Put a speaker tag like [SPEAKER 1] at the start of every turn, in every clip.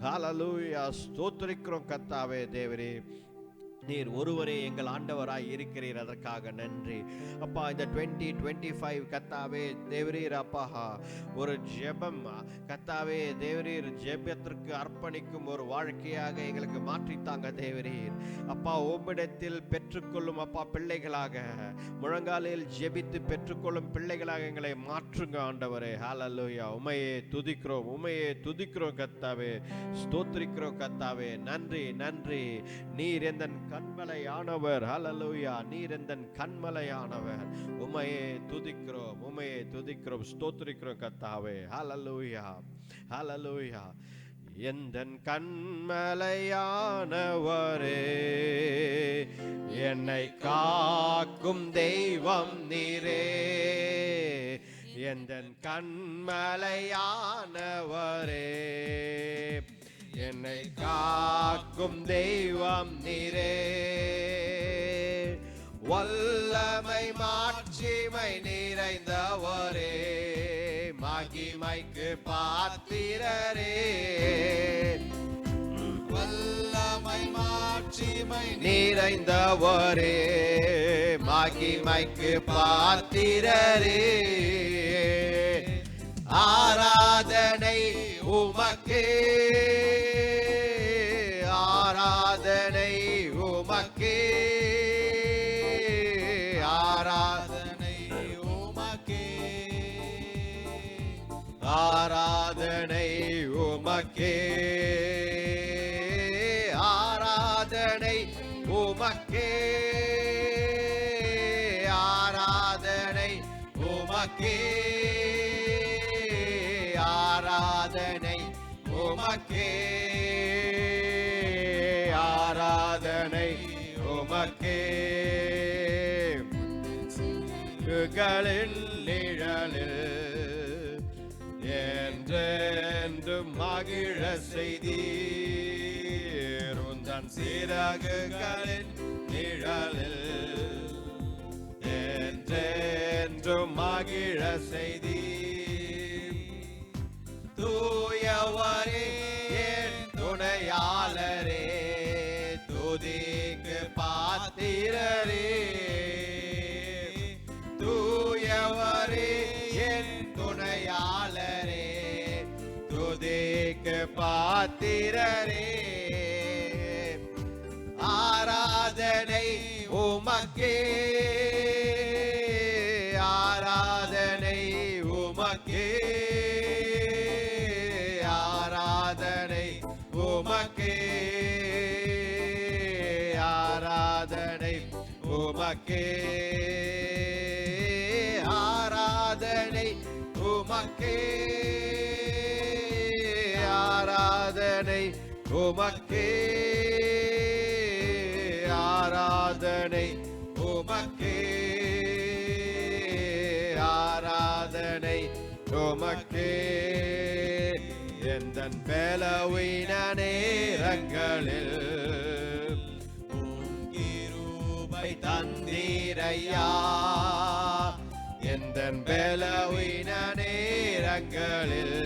[SPEAKER 1] ஹல்லேலூயா. ஸ்தோத்திரிக்கிறோம் கர்த்தாவே. தேவரே, நீர் ஒருவரே எங்கள் ஆண்டவராய் இருக்கிறீர், அதற்காக நன்றி அப்பா. இந்த 2025 கர்த்தாவே தேவரீர் அப்பா ஒரு ஜெபம் கர்த்தாவே தேவரீர் ஜெபத்திற்கு அர்ப்பணிக்கும் ஒரு வாழ்க்கையாக எங்களுக்கு மாற்றித்தாங்க தேவரீர் அப்பா. உம்மிடத்தில் பெற்றுக்கொள்ளும் அப்பா பிள்ளைகளாக, முழங்காலில் ஜெபித்து பெற்றுக்கொள்ளும் பிள்ளைகளாக எங்களை மாற்றுங்க ஆண்டவரே. ஹல்லேலூயா. உம்மையே துதிக்கிறோம், உம்மையே துதிக்கிறோம் கர்த்தாவே. ஸ்தோத்திரிக்கிறோம் கர்த்தாவே. நன்றி நன்றி. நீர் எந்தன் கண்மலையானவர். ஹல்லேலூயா. நீர் எந்தன் கண்மலையானவர். உம்மையே துதிக்கிறோம், உம்மையே துதிக்கிறோம், ஸ்தோத்திரிக்கிறோம் கர்த்தாவே. ஹல்லேலூயா, ஹல்லேலூயா. எந்தன் கண்மலையானவரே, என்னை காக்கும் தெய்வம் நீரே. எந்தன் கண்மலையானவரே, என்னை காக்கும் தெய்வம் நீரே. வல்லமை மாட்சிமை நிறைந்தவரே, மகிமைக்கு பாத்திரரே.
[SPEAKER 2] வல்லமை மாட்சிமை
[SPEAKER 1] நிறைந்தவரே, மகிமைக்கு பாத்திரரே. ஆராதனை உமக்கே, ஆராதனை உமக்கே, ஆராதனை
[SPEAKER 2] உமக்கே,
[SPEAKER 1] ஆராதனை உமக்கே, ஆராதனை உமக்கே, ஆராதனை உமக்கே, ஆராதனை உமக்கே, ஆராதனை உமக்கே. களின் நிழலில் என்றென்றும் மகிழ செய்தீர். உந்தன் சிறகுகளின் நிழலில் என்றென்றும் மகிழ செய்தீர். தூயவரே என் துணையாளரே, துதிக்கு பாத்திரரே. தூயவரே என் துணையாளரே, துதிக்கு பாத்திரரே. ஆராதனை உமக்கே, ஆராதனை உமக்கே, ஆராதனை உமக்கே, ஆராதனை உமக்கே, ஆராதனை உமக்கே, ஆராதனை உமக்கே, ஆராதனை உமக்கே, ஆராதனை உமக்கே. எந்தன் பலவீன நேரங்களில்
[SPEAKER 2] கிருபை
[SPEAKER 1] தந்தீரையா. எந்தன் பலவீன நேரங்களில்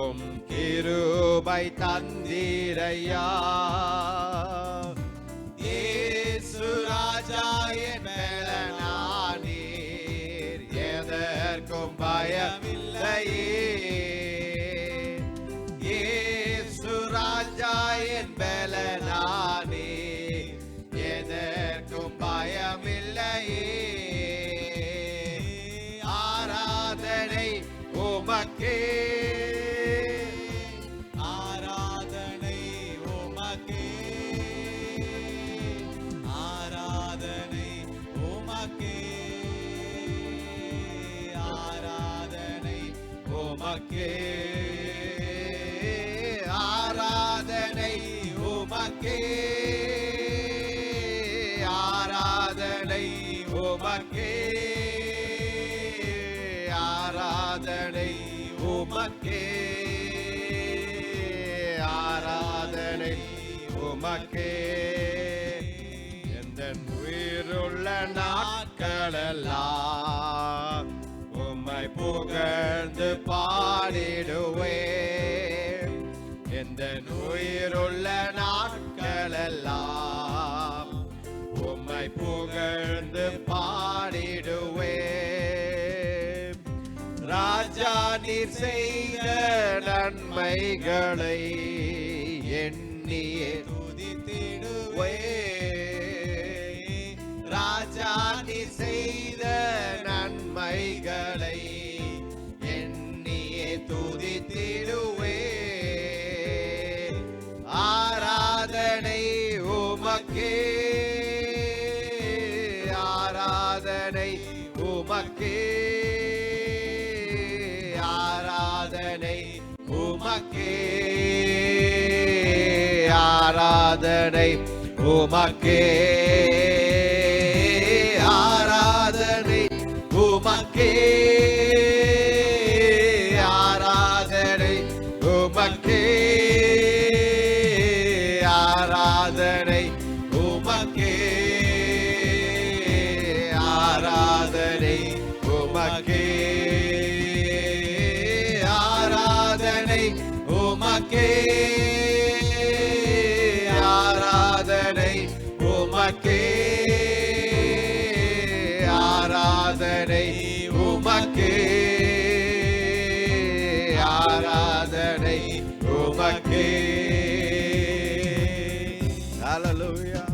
[SPEAKER 1] உம் கிருபை தந்தீரையா. இயேசு ராஜா என் பலனானீர், எதற்கும் பயமில்லையே. இயேசு ராஜா என் பலனானீர், எதற்கும் பயமில்லையே. ஆராதனை உமக்கே,
[SPEAKER 2] ஆராதனை உமக்கே, ஆராதனை உமக்கே, ஆராதனை
[SPEAKER 1] உமக்கே, ஆராதனை உமக்கே, ஆராதனை உமக்கே, ஆராதனை உமக்கே, ஆராதனை உமக்கே. எந்தன் உயிருள்ள நாட்களெல்லாம் உம்மை புகழ்ந்து பாட பாடிடுவேன் எந்த உயிருள்ள நாட்களெல்லாம் உம்மை புகழ்ந்து பாடிடுவேன். ராஜா நீர் செய்த நன்மைகளை எண்ணியே துதித்திடுவேன். ராஜா நீர் செய்த நன்மைகளை எண்ணியே துதித்திடுவேன். ஆராதனை உமக்கே, ஆராதனை உமக்கே, ஆராதனை உமக்கே, ஆராதனை உமக்கே, ஆராதனை உமக்கே, ஆராதனை உமக்கே, ஆராதனை உமக்கே, ஆராதனை உமக்கே, ஆராதனை உமக்கே, ஆராதனை உமக்கே, ஆராதனை உமக்கே, ஆராதனை உமக்கே. Hallelujah.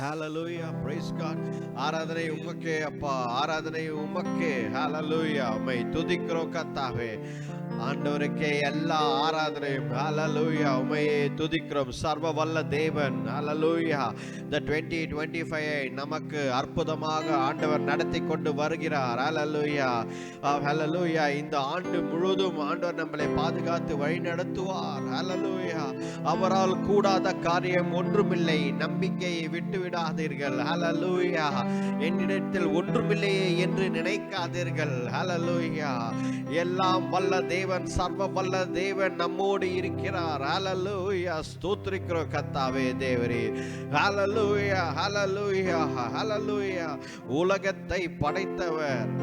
[SPEAKER 1] Hallelujah. Praise God. ஆராதனை உமக்கே அப்பா, ஆராதனை உமக்கே. Hallelujah. உம்மை துதிக்கிறோம் கர்த்தாவே. ஆண்டவருக்கே எல்லா ஆராதனையும். ஹல்லேலூயா. உம்மையே துதிக்கிறோம் சர்வ வல்ல தேவன். ஹல்லேலூயா. இந்த 2025 நமக்கு அற்புதமாக ஆண்டவர் நடத்தி கொண்டு வருகிறார். ஹல்லேலூயா. ஹல்லேலூயா. இந்த ஆண்டு முழுவதும் ஆண்டவர் நம்மளை பாதுகாத்து வழி நடத்துவார். ஹல்லேலூயா. அவரால் கூடாத காரியம் ஒன்றுமில்லை. நம்பிக்கையை விட்டு விடாதீர்கள். ஹல்லேலூயா. என்னிடத்தில் ஒன்றுமில்லையே என்று நினைக்காதீர்கள். ஹல்லேலூயா. எல்லாம் வல்ல தேவன், சர்வ வல்ல தேவன் நம்மோடு இருக்கிறார். ஹல்லேலூயா. ஸ்தோத்திரிக்கிறோம் கர்த்தாவே தேவரே. ஹல்லேலூயா. ஹல்லேலூயா. ஹல்லேலூயா. உலகத்தை படைத்தவர்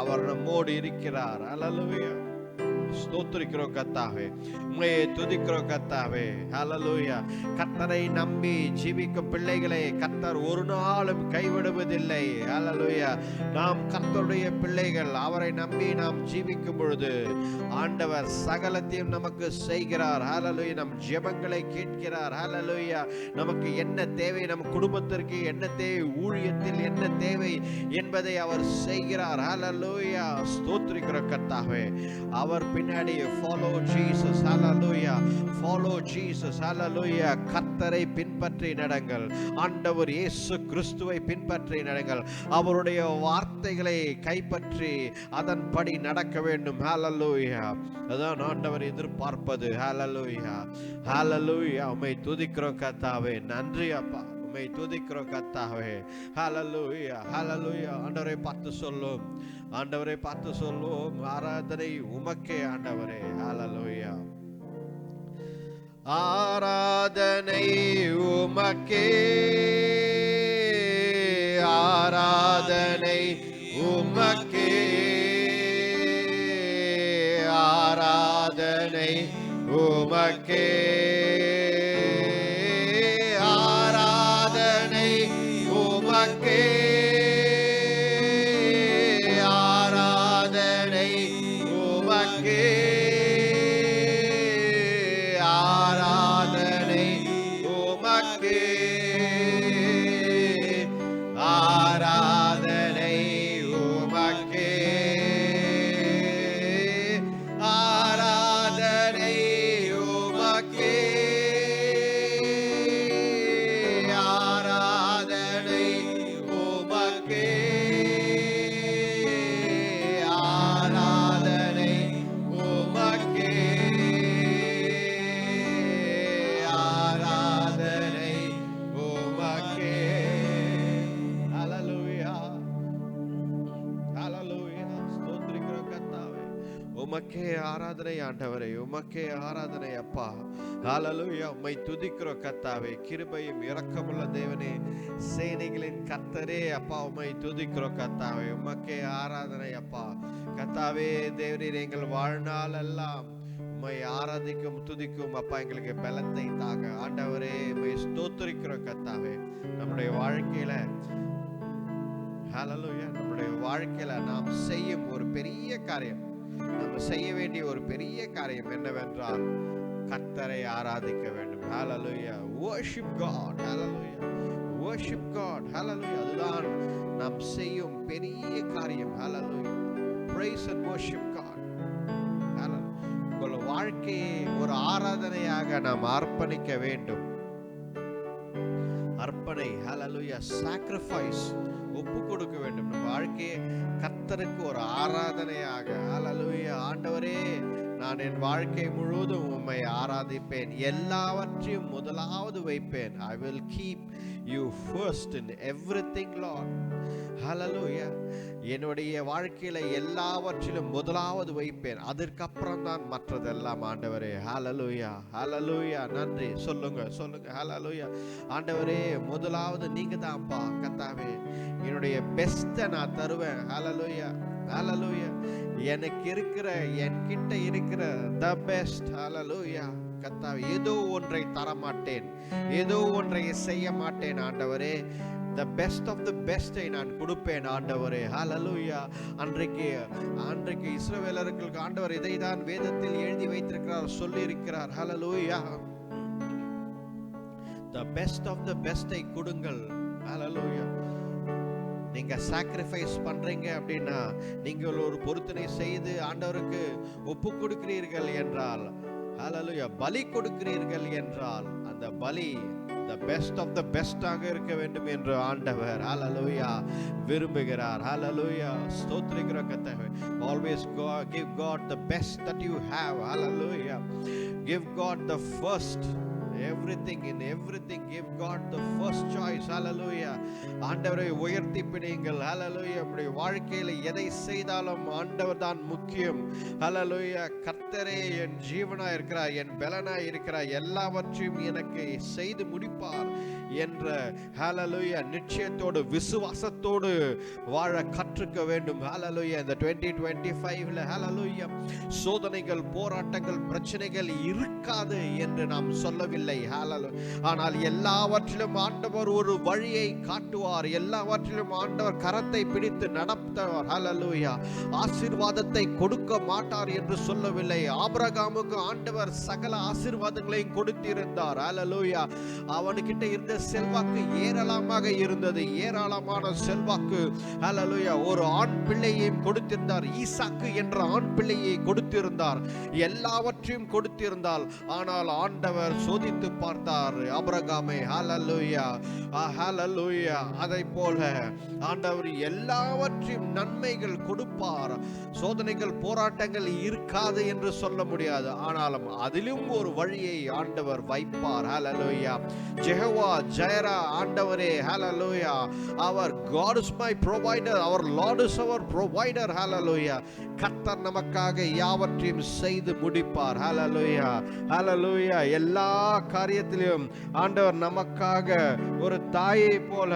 [SPEAKER 1] அவர் நம்மோடு இருக்கிறார். ஹல்லேலூயா. ஸ்தோத்திரிக்கிறோம் கர்த்தாவே. உம்மையே துதிக்கிறோம் கர்த்தாவே. ஹல்லேலூயா. கர்த்தரை நம்பி ஜீவிக்கும் பிள்ளைகளை கர்த்தர் ஒரு நாளும் கைவிடுவதில்லை. ஹல்லேலூயா. நாம் கர்த்தருடைய பிள்ளைகள். அவரை நம்பி நாம் ஜீவிக்கும் பொழுது ஆண்டவர் சகலத்தையும் நமக்கு செய்கிறார். ஹல்லேலூயா. நம் ஜெபங்களை கேட்கிறார். ஹல்லேலூயா. நமக்கு என்ன தேவை, நம் குடும்பத்திற்கு என்ன தேவை, ஊழியத்தில் என்ன தேவை என்பதை அவர் செய்கிறார். ஹல்லேலூயா. ஸ்தோத்திரிக்கிறோம் கர்த்தாவே. அவர் பின்னாடி follow Jesus. Hallelujah. Follow Jesus. Hallelujah. கர்த்தரை பின்பற்றி நடங்கள். ஆண்டவர் இயேசு கிறிஸ்துவை பின்பற்றி நடங்கள். அவருடைய வார்த்தைகளை கைப்பற்றி அதன்படி நடக்க வேண்டும். Hallelujah. அதான் ஆண்டவர் எதிர்பார்ப்பது. Hallelujah. Hallelujah. உம்மை துதிக்கிறோம் கர்த்தாவே. நன்றி அப்பா. உம்மை துதிக்கிறோம் கர்த்தாவே. ஹல்லேலூயா. ஹல்லேலூயா. ஆண்டவரை பார்த்து சொல்லும், ஆண்டவரை பார்த்து சொல்லுவோம், ஆராதனை உமக்கே ஆண்டவரே. ஹல்லேலூயா. ஆராதனை உமக்கே, ஆராதனை உமக்கே, ஆராதனை உமக்கே, ஆராதனை உமக்கே, ஆராதனை உமக்கே, ஆராதனை உமக்கே, ஆராதனை உமக்கே, ஆராதனை உமக்கே, ஆராதனை உமக்கே, ஆராதனை உமக்கே, ஆராதனை உமக்கே. ஹல்லேலூயா. ஹல்லேலூயா. ஸ்தோத்திரிக்கிறோம் கர்த்தாவே. உமக்கே ஆராதனை ஆண்டவரே. உமக்கே ஆராதனை அப்பா. ஹல்லேலூயா. உம்மை துதிக்கிறோம் கர்த்தாவே. கிருபையும் இரக்கமுள்ள தேவனே, சேனைகளின் கர்த்தரே அப்பா, உம்மை துதிக்கிறோம் கர்த்தாவே. உமக்கே ஆராதனை அப்பா. கர்த்தாவே தேவரீர் எங்கள் வாழ்நாள் எல்லாம் உம்மை ஆராதிக்கும் துதிக்கும் அப்பா எங்களுக்கு பலத்தை தாங்க. ஆண்டவரே உம்மை ஸ்தோத்திரிக்கிறோம் கர்த்தாவே. நம்முடைய வாழ்க்கையில ஹல்லேலூயா, நம்முடைய வாழ்க்கையில நாம் செய்யும் ஒரு பெரிய காரியம், நம்ம செய்ய வேண்டிய ஒரு பெரிய காரியம் என்னவென்றால் கர்த்தரை ஆராதிக்க வேண்டும். ஹல்லேலூயா, worship God. ஹல்லேலூயா, worship God. ஹல்லேலூயா, அதுதான் நாம் செய்யும் பெரிய காரியம். ஹல்லேலூயா, praise and worship God. ஹல்லேலூயா, உங்கள் வாழ்க்கையை ஒரு ஆராதனையாக நாம் அர்ப்பணிக்க வேண்டும். அர்ப்பணை, ஹல்லேலூயா, sacrifice, ஒப்பு கொடுக்க வேண்டும். நம்ம வாழ்க்கையை கர்த்தருக்கு ஒரு ஆராதனையாக. ஹல்லேலூயா, ஆண்டவரே நான் என் வாழ்க்கை முழுவதும் உம்மை ஆராதிப்பேன், எல்லாவற்றையும் முதலாவது வைப்பேன். I will keep you first in everything, Lord. ஹல்லேலூயா, என்னுடைய வாழ்க்கையில எல்லாவற்றிலும் முதலாவது வைப்பேன், அதற்கப்புறம் தான் மற்றதெல்லாம் ஆண்டவரே. ஹல்லேலூயா, ஹல்லேலூயா, நன்றி சொல்லுங்க சொல்லுங்க. ஹல்லேலூயா, ஆண்டவரே முதலாவது நீங்க தான்ப்பா கர்த்தாவே, என்னுடைய பெஸ்ட்டை நான் தருவேன். ஹல்லேலூயா, ஹல்லேலூயா, எனக்கு இருக்கிற என்கிட்ட இருக்கிற the best. ஹல்லேலூயா கர்த்தாவே, ஏதோ ஒன்றை தரமாட்டேன், ஏதோ ஒன்றை செய்ய மாட்டேன் ஆண்டவரே. the best of the best ஐ நான் கொடுப்பேன் ஆண்டவரே. ஹல்லேலூயா, அன்றைக்கு இஸ்ரவேலர்களுக்கு ஆண்டவர் இதை தான் வேதத்தில் எழுதி வைத்திருக்கிறார், சொல்லி இருக்கிறார். ஹல்லேலூயா, the best of the best ஐ கொடுங்கள். ஹல்லேலூயா, நீங்க சாக்ரிஃபைஸ் பண்றீங்க அப்படின்னா, நீங்கள் ஒரு பொருத்தனை செய்து ஆண்டவருக்கு ஒப்பு கொடுக்கிறீர்கள் என்றால், ஹல்லேலூயா, பலி கொடுக்கிறீர்கள் என்றால், அந்த பலி the best of the best ஆக இருக்க வேண்டும் என்று ஆண்டவர் ஹல்லேலூயா விரும்புகிறார். ஹல்லேலூயா, ஸ்தோத்திரிக்கிறோம் கர்த்தாவே. always give God the best that you have. Hallelujah, give God the first. everything in everything give God the first choice. ஹல்லேலூயா, ஆண்டவரை உயர்த்தி பிடியுங்கள். ஹல்லேலூயா, நம்முடைய வாழ்க்கையில எதை செய்தாலும் ஆண்டவர் தான் முக்கியம். ஹல்லேலூயா, கர்த்தரே என் ஜீவனாய் இருக்கிறார், என் பலனாய் இருக்கிறார், எல்லாவற்றையும் எனக்கு செய்து முடிப்பார் என்ற ஹல்லேலூயா நிச்சயத்தோடு விசுவாசத்தோடு வாழ கற்றுக்க வேண்டும். ஹல்லேலூயா, இந்த 2025ல ஹல்லேலூயா சோதனைகள், போராட்டங்கள், பிரச்சனைகள் இருக்காது என்று நாம் சொல்லவில்லை. ஆனால் எல்லாவற்றிலும் ஆண்டவர் ஒரு வழியை காட்டுவார், எல்லாவற்றிலும் ஆண்டவர் கரத்தை பிடித்து நடத்துவார். ஹல்லேலூயா, ஆசீர்வாதத்தை கொடுக்க மாட்டார் என்று சொல்லவில்லை. ஆபிரகாமுக்கு ஆண்டவர் சகல ஆசீர்வாதங்களையும் கொடுத்திருந்தார். ஹல்லேலூயா, அவனுக்கிட்ட இருந்த செல்வாக்கு ஏராளமாக இருந்தது, ஏராளமான செல்வாக்கு. ஹல்லேலூயா, ஒரு ஆண் பிள்ளையையும் கொடுத்திருந்தார், ஈசாக்கு என்ற ஆண் பிள்ளையை கொடுத்திருந்தார், எல்லாவற்றையும் கொடுத்திருந்தால். ஆனால் ஆண்டவர் சோதித்து பார்த்தார் ஆபிரகாமை. ஹல்லேலூயா, ஹல்லேலூயா, அதை போல ஆண்டவர் எல்லாவற்றையும் நன்மைகள் கொடுப்பார். சோதனைகள், போராட்டங்கள் இருக்காது என்று சொல்ல முடியாது, ஆனாலும் அதிலும் ஒரு வழியை ஆண்டவர் வைப்பார். ஹல்லேலூயா, ஜெகோவா ஜெயரா ஆண்டவரே. ஹல்லேலூயா, அவர் God is my provider, our Lord is our provider. ஹல்லேலூயா, கர்த்தர் நமக்காக யாவற்றையும் செய்து முடிப்பார். ஹல்லேலூயா, ஹல்லேலூயா, எல்லா காரியத்திலும் ஆண்டவர் நமக்காக ஒரு தாயை போல,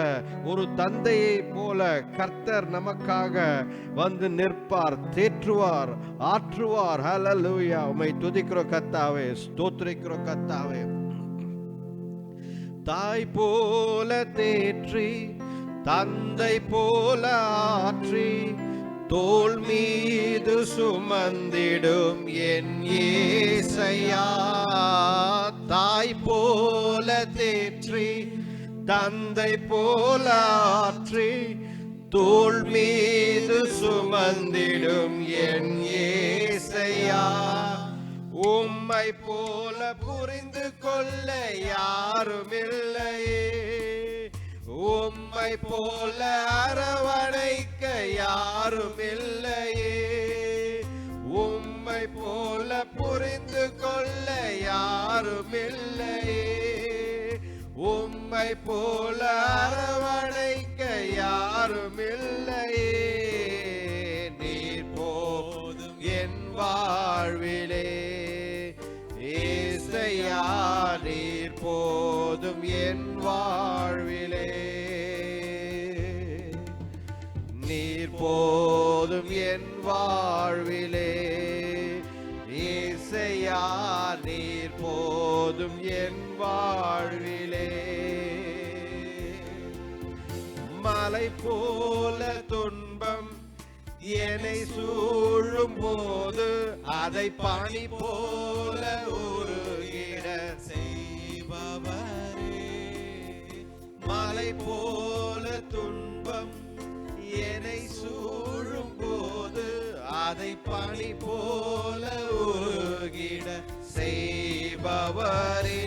[SPEAKER 1] ஒரு தந்தையை போல கர்த்தர் நமக்காக வந்து நிற்பார், தேற்றுவார், ஆற்றுவார். ஹல்லேலூயா, உம்மை துதிக்கிறோம் கர்த்தாவே, ஸ்தோத்திரிக்கிறோம் கர்த்தாவே. தாய் போல தேற்றி, தந்தை போல ஆற்றி, தோள் மீது சுமந்திடும் என் இயேசையா. தாய் போல தேற்றி, தந்தை போல ஆற்றி, தோள் மீது சுமந்திடும் என் இயேசையா. உம்மை போல புரிந்து கொள்ள யாருமில்லையே, உம்மை போல அரவணைக்க யாருமில்லையே, உம்மை போல புரிந்து கொள்ள யாருமில்லையே, உம்மை போல அரவணைக்க யாருமில்லையே. நீர் போதும் என் வாழ்விலே ஏசையா, நீர் போதும் என் வாழ்விலே, நீர் போதும் என் வாழ்விலே. வாழ்விலே. இயேசையா நீர் போதும் என் வாழ்விலே. மலை போல துன்பம் என்னை சூழும் போது அதை பனி போல உருகிட
[SPEAKER 2] செய்பவரே.
[SPEAKER 1] மலை போல துன்பம் என்னை சூழும் போது அதை பனி போல உருகிட செய்பவரே.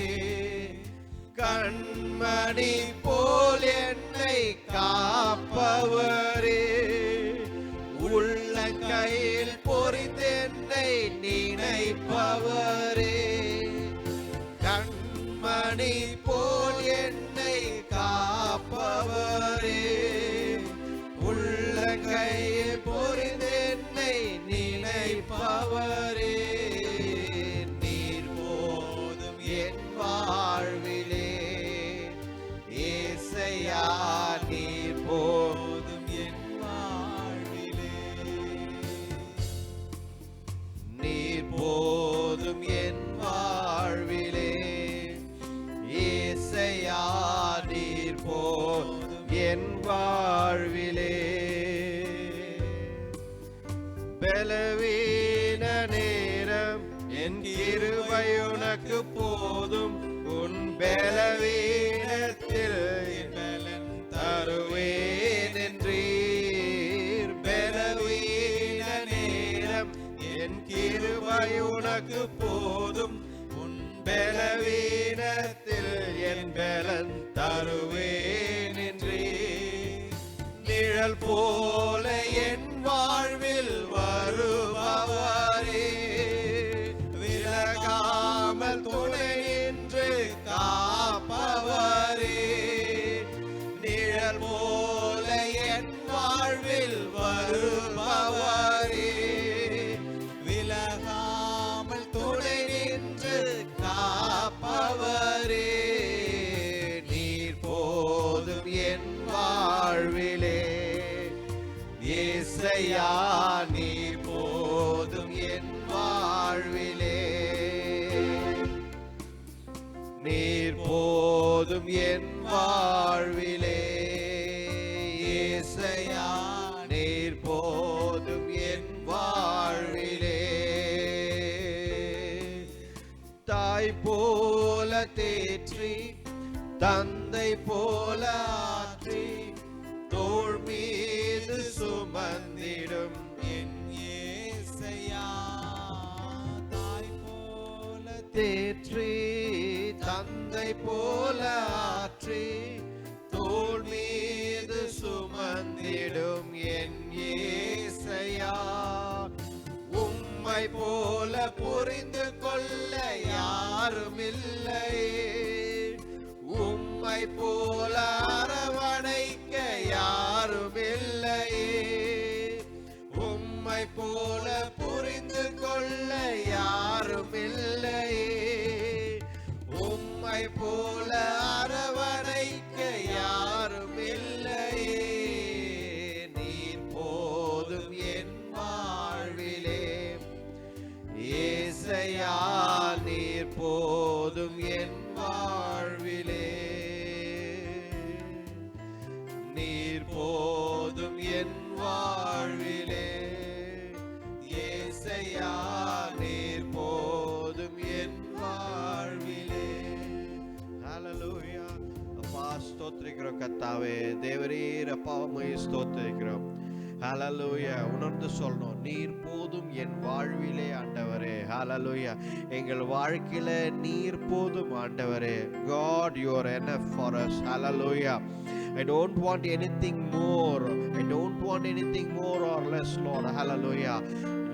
[SPEAKER 1] கண்மணி போல் என்னை காப்பவரே. உள்ள கையில் பொறித்தென்னை நினைப்பவரே. கண்மணி போல் என்னை காப்பவரே. உள்ள கையில் பொறித்தென்னை நினைப்பவரே. நீர் போதும் என் வாழ்விலே. இயேசையா நீர் போதும் என் வாழ்விலே. நீர் போதும் என் வாழ்விலே. இயேசையா நீர் போதும் என் வாழ்விலே. பலவீன நேரம் என் கிருபை உனக்கு போதும். உன் பலவீனத்தில் பலன் தருவேன் என்றீர். பலவீன நேரம் என் கிருபை உனக்கு போதும். உன் பலவீனத்தில் என் பலன் தருவேன் என்றீர். நிழல் போல என் வாழ்வில் வருபவரே. விலகாமல் துணை நின்று காப்பவரே. நிழல் போல என் வாழ்வில் வருபவரே. விலகாமல் துணை நின்று காப்பவரே. நீர் போதும் என் வாழ்விலே. இயேசையா நீர் போதும் என் வாழ்விலே. நீர் போதும் என் வாழ்விலே. இயேசையா நீர் போதும் என் வாழ்விலே. தாய் போல தேற்றி தந்தை போல ஆற்றி தோள் மீது சுமந்திடும்
[SPEAKER 2] என் இயேசையா. தாய் போல
[SPEAKER 1] தேற்றி தந்தை போல ஆற்றி தோள் மீது சுமந்திடும் என் இயேசையா. உம்மை போல புரிந்து கொள்ள யாருமில்லை. உம்மை போல அரவணைக்க யாருமில்லை. உம்மை போல புரிந்து கொள்ள யாருமில்லை. உம்மை போல அரவணைக்க யாருமில்லை. நீர் போதும் என் வாழ்விலே. இயேசையா நீர் போதும் என் வாழ்விலே. நீர் போதும் என் வாழ்விலே. இயேசையா நீர் போதும் என் வாழ்விலே. ஹalleluya. அப்பா ஸ்தோத்திரிக்கிறோம் கர்த்தாவே. தேவரீர் அப்பா உம்மை ஸ்தோத்திரிக்கிறோம். ஹalleluya. உணர்ந்து சொல்லணும், நீர் போதும் என் வாழ்விலே ஆண்டவரே. ஹalleluya. எங்கள் வாழ்க்கையில நீர் போதும் ஆண்டவரே. God, you are enough for us. Hallelujah. I don't want anything more. I don't want anything more or less, Lord. Hallelujah.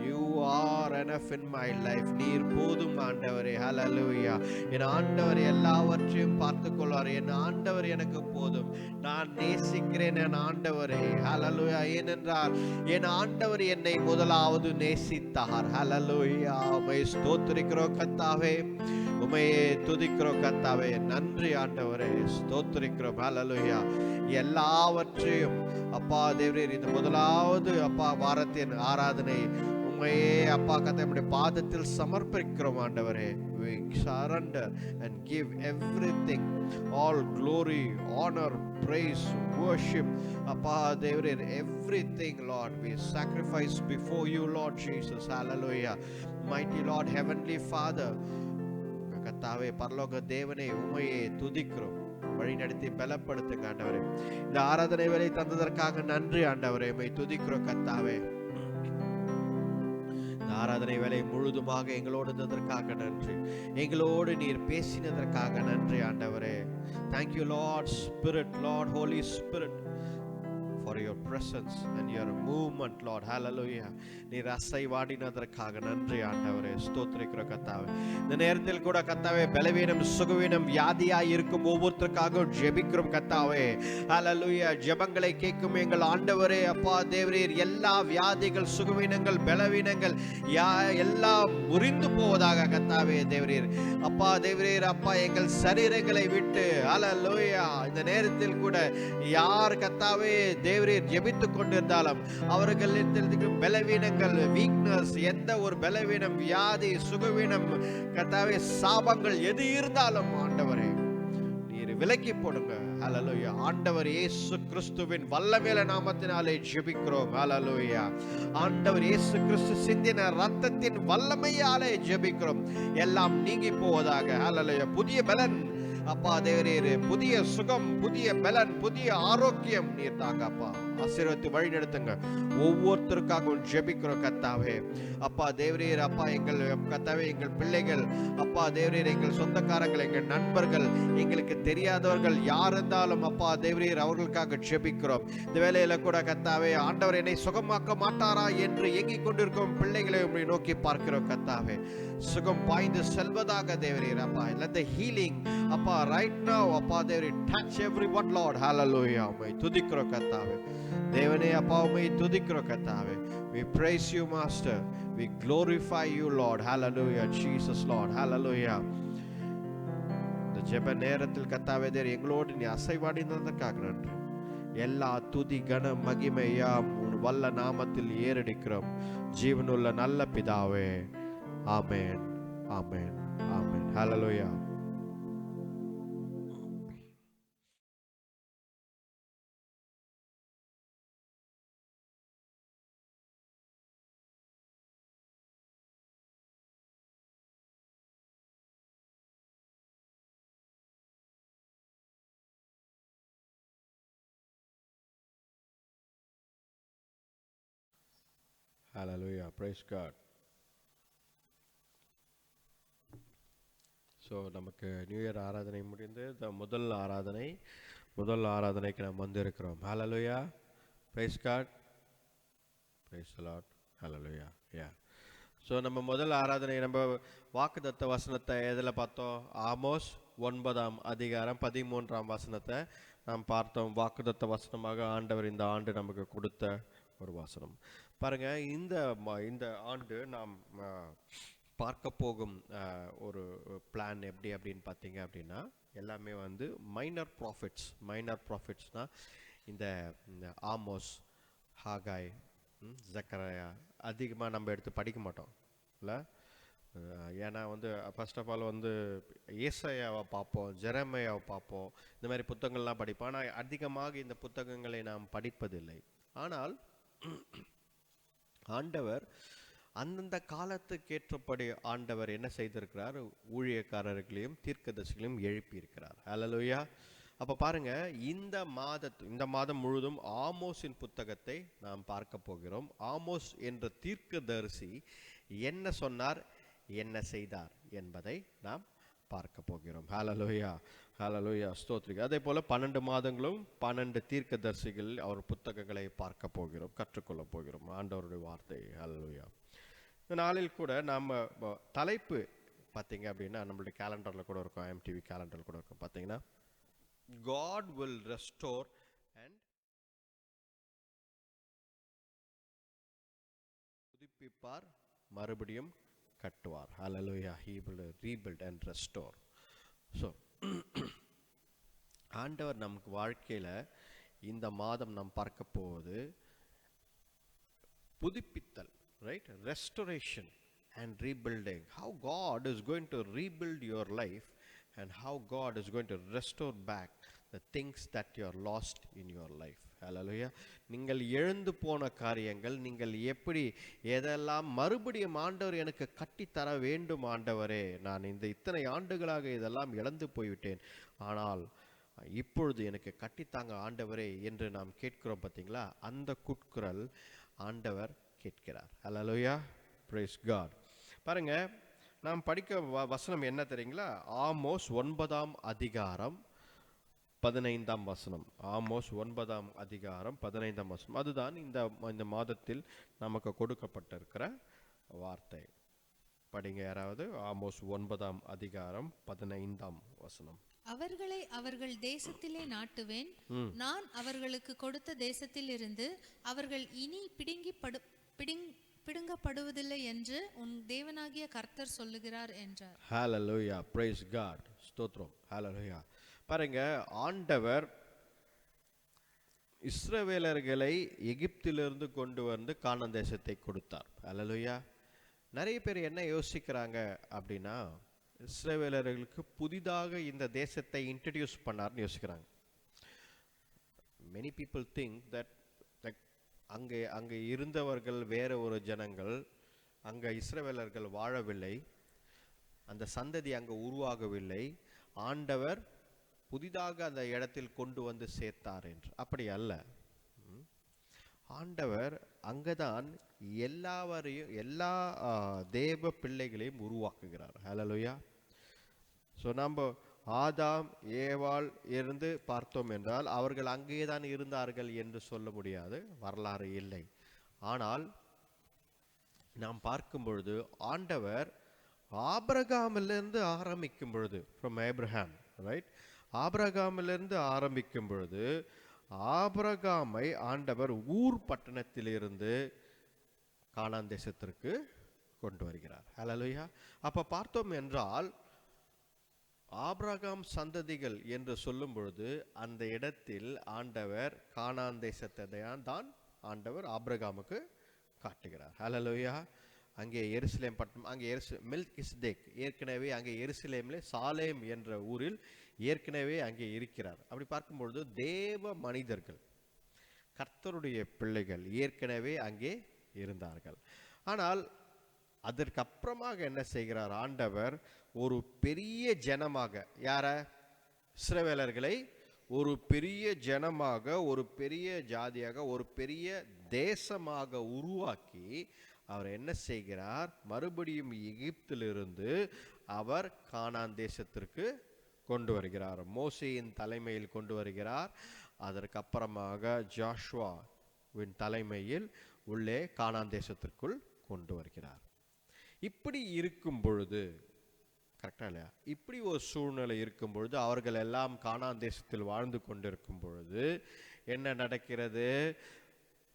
[SPEAKER 1] You are enough in my life. நீர் போதும் ஆண்டவரே. ஹalleluya. என் ஆண்டவர் எல்லாவற்றையும் பார்த்துக் கொள்வார். என் ஆண்டவர் எனக்கு போதும். நான் நேசிக்கிறேன் என் ஆண்டவரே. ஹalleluya. ஏனென்றால் என் ஆண்டவர் என்னை முதலாவது நேசித்தார். ஹalleluya. உம்மை ஸ்தோத்திரிக்கிறோம் கர்த்தாவே. உம்மை துதிக்கிறோம் கர்த்தாவே. நன்றி ஆண்டவரே. ஸ்தோத்திரிக்கிறோம். ஹalleluya. எல்லாவற்றையும் அப்பா தேவரீர் இந்த முதலாவது அப்பா வாரத்தின் ஆராதனை உம்மையே அப்பா கர்த்தாவே நம்முடைய பாதத்தில் சமர்ப்பிக்கிறோம் ஆண்டவரே. We surrender and give everything, all glory, honor, praise, worship, அப்பா தேவரே, everything Lord we sacrifice before you Lord Jesus. Hallelujah. Mighty Lord, heavenly Father, கர்த்தாவே பரலோக தேவனே, உம்மையே துதிக்கிறோம். வழி நடத்தி பலப்படுத்துங்க ஆண்டவரே. இந்த ஆராதனை வேலை தந்ததற்காக நன்றி ஆண்டவரே. உம்மை துதிக்கிறோம் கர்த்தாவே. இந்த ஆராதனை வேலை முழுதுமாக எங்களோடு இருந்ததற்காக நன்றி. எங்களோடு நீர் பேசினதற்காக நன்றி ஆண்டவரே. Thank you Lord Spirit, Lord Holy Spirit, for your presence and your movement Lord. Hallelujah. நீர் அசைவாடினதற்காக நன்றி ஆண்டவரே. ஸ்தோத்திரிக்கிறோம் கர்த்தாவே. இந்த நேரத்தில் கூட கர்த்தாவே பலவீனம், சுகவீனம், வியாதியாய் இருக்கும் ஒவ்வொருத்தருக்காக ஜெபிக்கிறோம் கர்த்தாவே. ஹalleluya. ஜெபங்களை கேட்கும் எங்கள் ஆண்டவரே அப்பா தேவரீர், எல்லா வியாதிகள், சுகவீனங்கள், பலவீனங்கள் எல்லாம் முறிந்து போவதாக கர்த்தாவே தேவரீர். அப்பா தேவரீர் அப்பா எங்கள் சரீரங்களை விட்டு ஹalleluya இந்த நேரத்தில் கூட யார் கர்த்தாவே தேவரீர் ஜெபித்துக் கொண்டிருந்தாலும் அவர்களிடத்தில் பலவீனங்கள், வீக்னஸ், எந்த ஒரு பலவீனம், வியாதி, சுகவீனம் கர்த்தாவே சாபங்கள் எது இருந்தாலும் ஆண்டவரே நீர் விலக்கி போடுங்க. ஹalleluya. ஆண்டவர் இயேசு கிறிஸ்துவின் வல்லமையுள்ள நாமத்தினாலே ஜெபிக்கிறோம். ஹalleluya. ஆண்டவர் இயேசு கிறிஸ்து சிந்தின இரத்தத்தின் வல்லமையாலே ஜெபிக்கிறோம். எல்லாம் நீங்கி போவதாக. ஹalleluya. புதிய பலன் அப்பா தேவரீர், புதிய சுகம், புதிய பலன், புதிய ஆரோக்கியம் நீர் தாங்க அப்பா. ஆசீர்வதித்து வழி நடத்துங்க. ஒவ்வொருத்தருக்காகவும் ஜெபிக்கிறோம் கர்த்தாவே. அப்பா தேவரீர் அப்பா எங்கள் கர்த்தாவே எங்கள் பிள்ளைகள் அப்பா தேவரீர், எங்கள் சொந்தக்காரங்கள், எங்கள் நண்பர்கள், எங்களுக்கு தெரியாதவர்கள் யார் இருந்தாலும் அப்பா தேவரீர் அவர்களுக்காக ஜெபிக்கிறோம். இந்த வேளையில கூட கர்த்தாவே ஆண்டவர் என்னை சுகமாக்க மாட்டாரா என்று ஏங்கிக் கொண்டிருக்கும் பிள்ளைகளை உம்மை நோக்கி பார்க்கிறோம் கர்த்தாவே. சுகம் பாய்ந்து செல்வதாக தேவரீர் அப்பா. let the healing அப்பா right now அப்பா தேவரீர் touch everyone Lord. hallelujah. உம்மை துதிக்கிறோம் கர்த்தாவே. தேவனே அப்பா உம்மை துதிக்கிறோம் கர்த்தாவே. we praise you master, we glorify you Lord. hallelujah Jesus Lord. hallelujah. இந்த ஜெப நேரத்தில் கர்த்தாவே தேவரீர் எங்களோடு நீ அசைவாடினதற்காக நன்றி. எல்லா துதி கன மகிமை யாம் உன் வல்ல நாமத்தில் ஏறெடுக்கிறோம் ஜீவனுள்ள நல்ல பிதாவே. ஆமென், ஆமென், ஆமென். ஹalleluya. Hallelujah. Praise God. ஸோ நமக்கு நியூ இயர் ஆராதனை முடிந்து முதல் ஆராதனைக்கு நாம் வந்திருக்கிறோம். ஹalleluya. Praise God. Praise the Lord. Hallelujah. Yeah. So நம்ம முதல் ஆராதனை நம்ம வாக்குத்தத்த வசனத்தை எதில் பார்த்தோம்? ஆமோஸ் 9ஆம் அதிகாரம் 13ஆம் வசனத்தை நாம் பார்த்தோம். வாக்குத்தத்த வசனமாக ஆண்டவர் இந்த ஆண்டு நமக்கு கொடுத்த ஒரு வசனம். பாருங்க, இந்த ஆண்டு நாம் பார்க்க போகும் ஒரு பிளான் எப்படி அப்படின்னு பார்த்தீங்க அப்படின்னா, எல்லாமே வந்து மைனர் ப்ராஃபிட்ஸ்னால் இந்த ஆமோஸ், ஹாகாய், ஜக்கரியா அதிகமாக நம்ம எடுத்து படிக்க மாட்டோம் இல்லை. ஏன்னா வந்து ஃபர்ஸ்ட் ஆஃப் ஆல் வந்து ஏசாயாவை பார்ப்போம், ஜெரமையாவை பார்ப்போம், இந்த மாதிரி புத்தகங்கள்லாம் படிப்போம். ஆனால் அதிகமாக இந்த புத்தகங்களை நாம் படிப்பதில்லை. ஆனால் ஆண்டவர் அந்தந்த காலத்துக்கேற்றபடி ஆண்டவர் என்ன செய்திருக்கிறார்? ஊழியக்காரர்களையும் தீர்க்கதரிசிகளையும் எழுப்பியிருக்கிறார். ஹalleluya. அப்போ பாருங்க, இந்த மாதம் முழுதும் ஆமோஸின் புத்தகத்தை நாம் பார்க்க போகிறோம். ஆமோஸ் என்ற தீர்க்கதரிசி என்ன சொன்னார், என்ன செய்தார் என்பதை நாம் பார்க்க போகிறோம். ஹalleluya, ஹalleluya, ஸ்தோத்திரம். அதே போல 12 மாதங்களும் 12 தீர்க்கதரிசிகள் அவர் புத்தகங்களை பார்க்க போகிறோம், கற்றுக்கொள்ள போகிறோம் ஆண்டவருடைய வார்த்தை. ஹalleluya. இந்த நாளில் கூட நம்ம தலைப்பு பார்த்தீங்க அப்படின்னா, நம்மளுடைய கேலண்டரில் கூட இருக்கும், MTV கேலண்டரில் கூட இருக்கும். பார்த்தீங்கன்னா, God will restore and புதுப்பிப்பார், மறுபடியும் கட்டுவார். ஹalleluya. He will rebuild and restore. So ஆண்டவர் நமக்கு வாழ்க்கையில் இந்த மாதம் நாம் பார்க்க போவது புதுப்பித்தல். right? Restoration and rebuilding. How God is going to rebuild your life and how God is going to restore back the things that you are lost in your life. Hallelujah. நீங்கள் எழுந்து போன காரியங்கள், நீங்கள் எப்படி எதெல்லாம் மறுபடியும் ஆண்டவர் எனக்கு கட்டித்தர வேண்டும் ஆண்டவரே, நான் இந்த இத்தனை ஆண்டுகளாக இதெல்லாம் இழந்து போய்விட்டேன், ஆனால் இப்பொழுது எனக்கு கட்டித்தாங்க ஆண்டவரே என்று நாம் கேட்கிறோம் பார்த்தீங்களா, அந்த குட்குரல் ஆண்டவர் கேட்கிறார். ஹல்லேலூயா, பிரைஸ் காட். பாருங்க, நாம் படிக்க வசனம் என்ன தெரியுங்களா? ஆமோஸ் 9ஆம் அதிகாரம் 15ஆம் வசனம். ஆமோஸ் 9ஆம் அதிகாரம் 15ஆம் வசனம். அதுதான் இந்த மாதத்தில் நமக்கு கொடுக்கப்பட்டிருக்கிற வார்த்தை. படிங்க யாராவது. ஆமோஸ் 9ஆம் அதிகாரம் 15ஆம் வசனம்.
[SPEAKER 3] அவர்களை அவர்கள் தேசத்திலே நாட்டுவேன், நான் அவர்களுக்கு கொடுத்த தேசத்தில் இருந்து அவர்கள் இனி பிடுங்கப்படுவதில்லை என்று உன் தேவனாகிய கர்த்தர் சொல்லுகிறார் என்றார்.
[SPEAKER 1] ஹல்லேலூயா, பிரைஸ் காட், ஸ்தோத்திரம், ஹல்லேலூயா. பாருங்க, ஆண்டவர் இஸ்ரவேலர்களை எகிப்திலிருந்து கொண்டு வந்து கானான் தேசத்தை கொடுத்தார். ஹல்லேலூயா. நிறைய பேர் என்ன யோசிக்கிறாங்க அப்படின்னா, இஸ்ரவேலர்களுக்கு புதிதாக இந்த தேசத்தை இன்ட்ரடியூஸ் பண்ணார்னு யோசிக்கிறாங்க. many people think that அங்கே இருந்தவர்கள் வேற ஒரு ஜனங்கள், அங்கே இஸ்ரவேலர்கள் வாழவில்லை, அந்த சந்ததி அங்கே உருவாகவில்லை, ஆண்டவர் புதிதாக அந்த இடத்தில் கொண்டு வந்து சேர்த்தார் என்று. அப்படி அல்ல. ஆண்டவர் அங்கதான் எல்லா தேவ பிள்ளைகளையும் உருவாக்குகிறார். ஹல்லேலூயா. ஸோ நம்ம ஆதாம் ஏவாள் இருந்து பார்த்தோம் என்றால் அவர்கள் அங்கேதான் இருந்தார்கள் என்று சொல்ல முடியாது, வரலாறு இல்லை. ஆனால் நாம் பார்க்கும் பொழுது ஆண்டவர் ஆபிரகாமிலிருந்து ஆரம்பிக்கும் பொழுது, ஃப்ரம் ஆபிரகாம், ரைட், ஆபிரகாமிலிருந்து ஆரம்பிக்கும் பொழுது ஆபிரகாமை ஆண்டவர் ஊர் பட்டணத்திலிருந்து கானான் தேசத்திற்கு கொண்டு வருகிறார். ஹல்லேலூயா. அப்ப பார்த்தோம் என்றால் ஆபிரகாம் சந்ததிகள் என்று சொல்லும் பொழுது அந்த இடத்தில் ஆண்டவர் கானான் தேசத்தை தான் ஆண்டவர் ஆபிரகாமுக்கு காட்டுகிறார். ஹல்லேலூயா. அங்கே எருசலேம் பட்டணம், அங்கே மெல்கிசேதேக் ஏற்கனவே அங்கே எருசலேமிலே சாலேம் என்ற ஊரில் ஏற்கனவே அங்கே இருக்கிறார். அப்படி பார்க்கும்பொழுது தேவ மனிதர்கள், கர்த்தருடைய பிள்ளைகள் ஏற்கனவே அங்கே இருந்தார்கள். ஆனால் அதற்கு அப்புறமாக என்ன செய்கிறார் ஆண்டவர்? ஒரு பெரிய ஜனமாக, யார? இஸ்ரவேலர்களை ஒரு பெரிய ஜனமாக, ஒரு பெரிய ஜாதியாக, ஒரு பெரிய தேசமாக உருவாக்கி அவர் என்ன செய்கிறார்? மறுபடியும் எகிப்திலிருந்து அவர் கானான் தேசத்திற்கு கொண்டு வருகிறார். மோசேயின் தலைமையில் கொண்டு வருகிறார். அதற்கு அப்புறமாக ஜோஷுவாவின் தலைமையில் உள்ளே கானான் தேசத்திற்குள் கொண்டு வருகிறார். இப்படி இருக்கும் பொழுது, கரெக்டா இல்லையா? இப்படி ஒரு சூழ்நிலை இருக்கும் பொழுது, அவர்கள் எல்லாம் கானான் தேசத்தில் வாழ்ந்து கொண்டிருக்கும் பொழுது என்ன நடக்கிறது?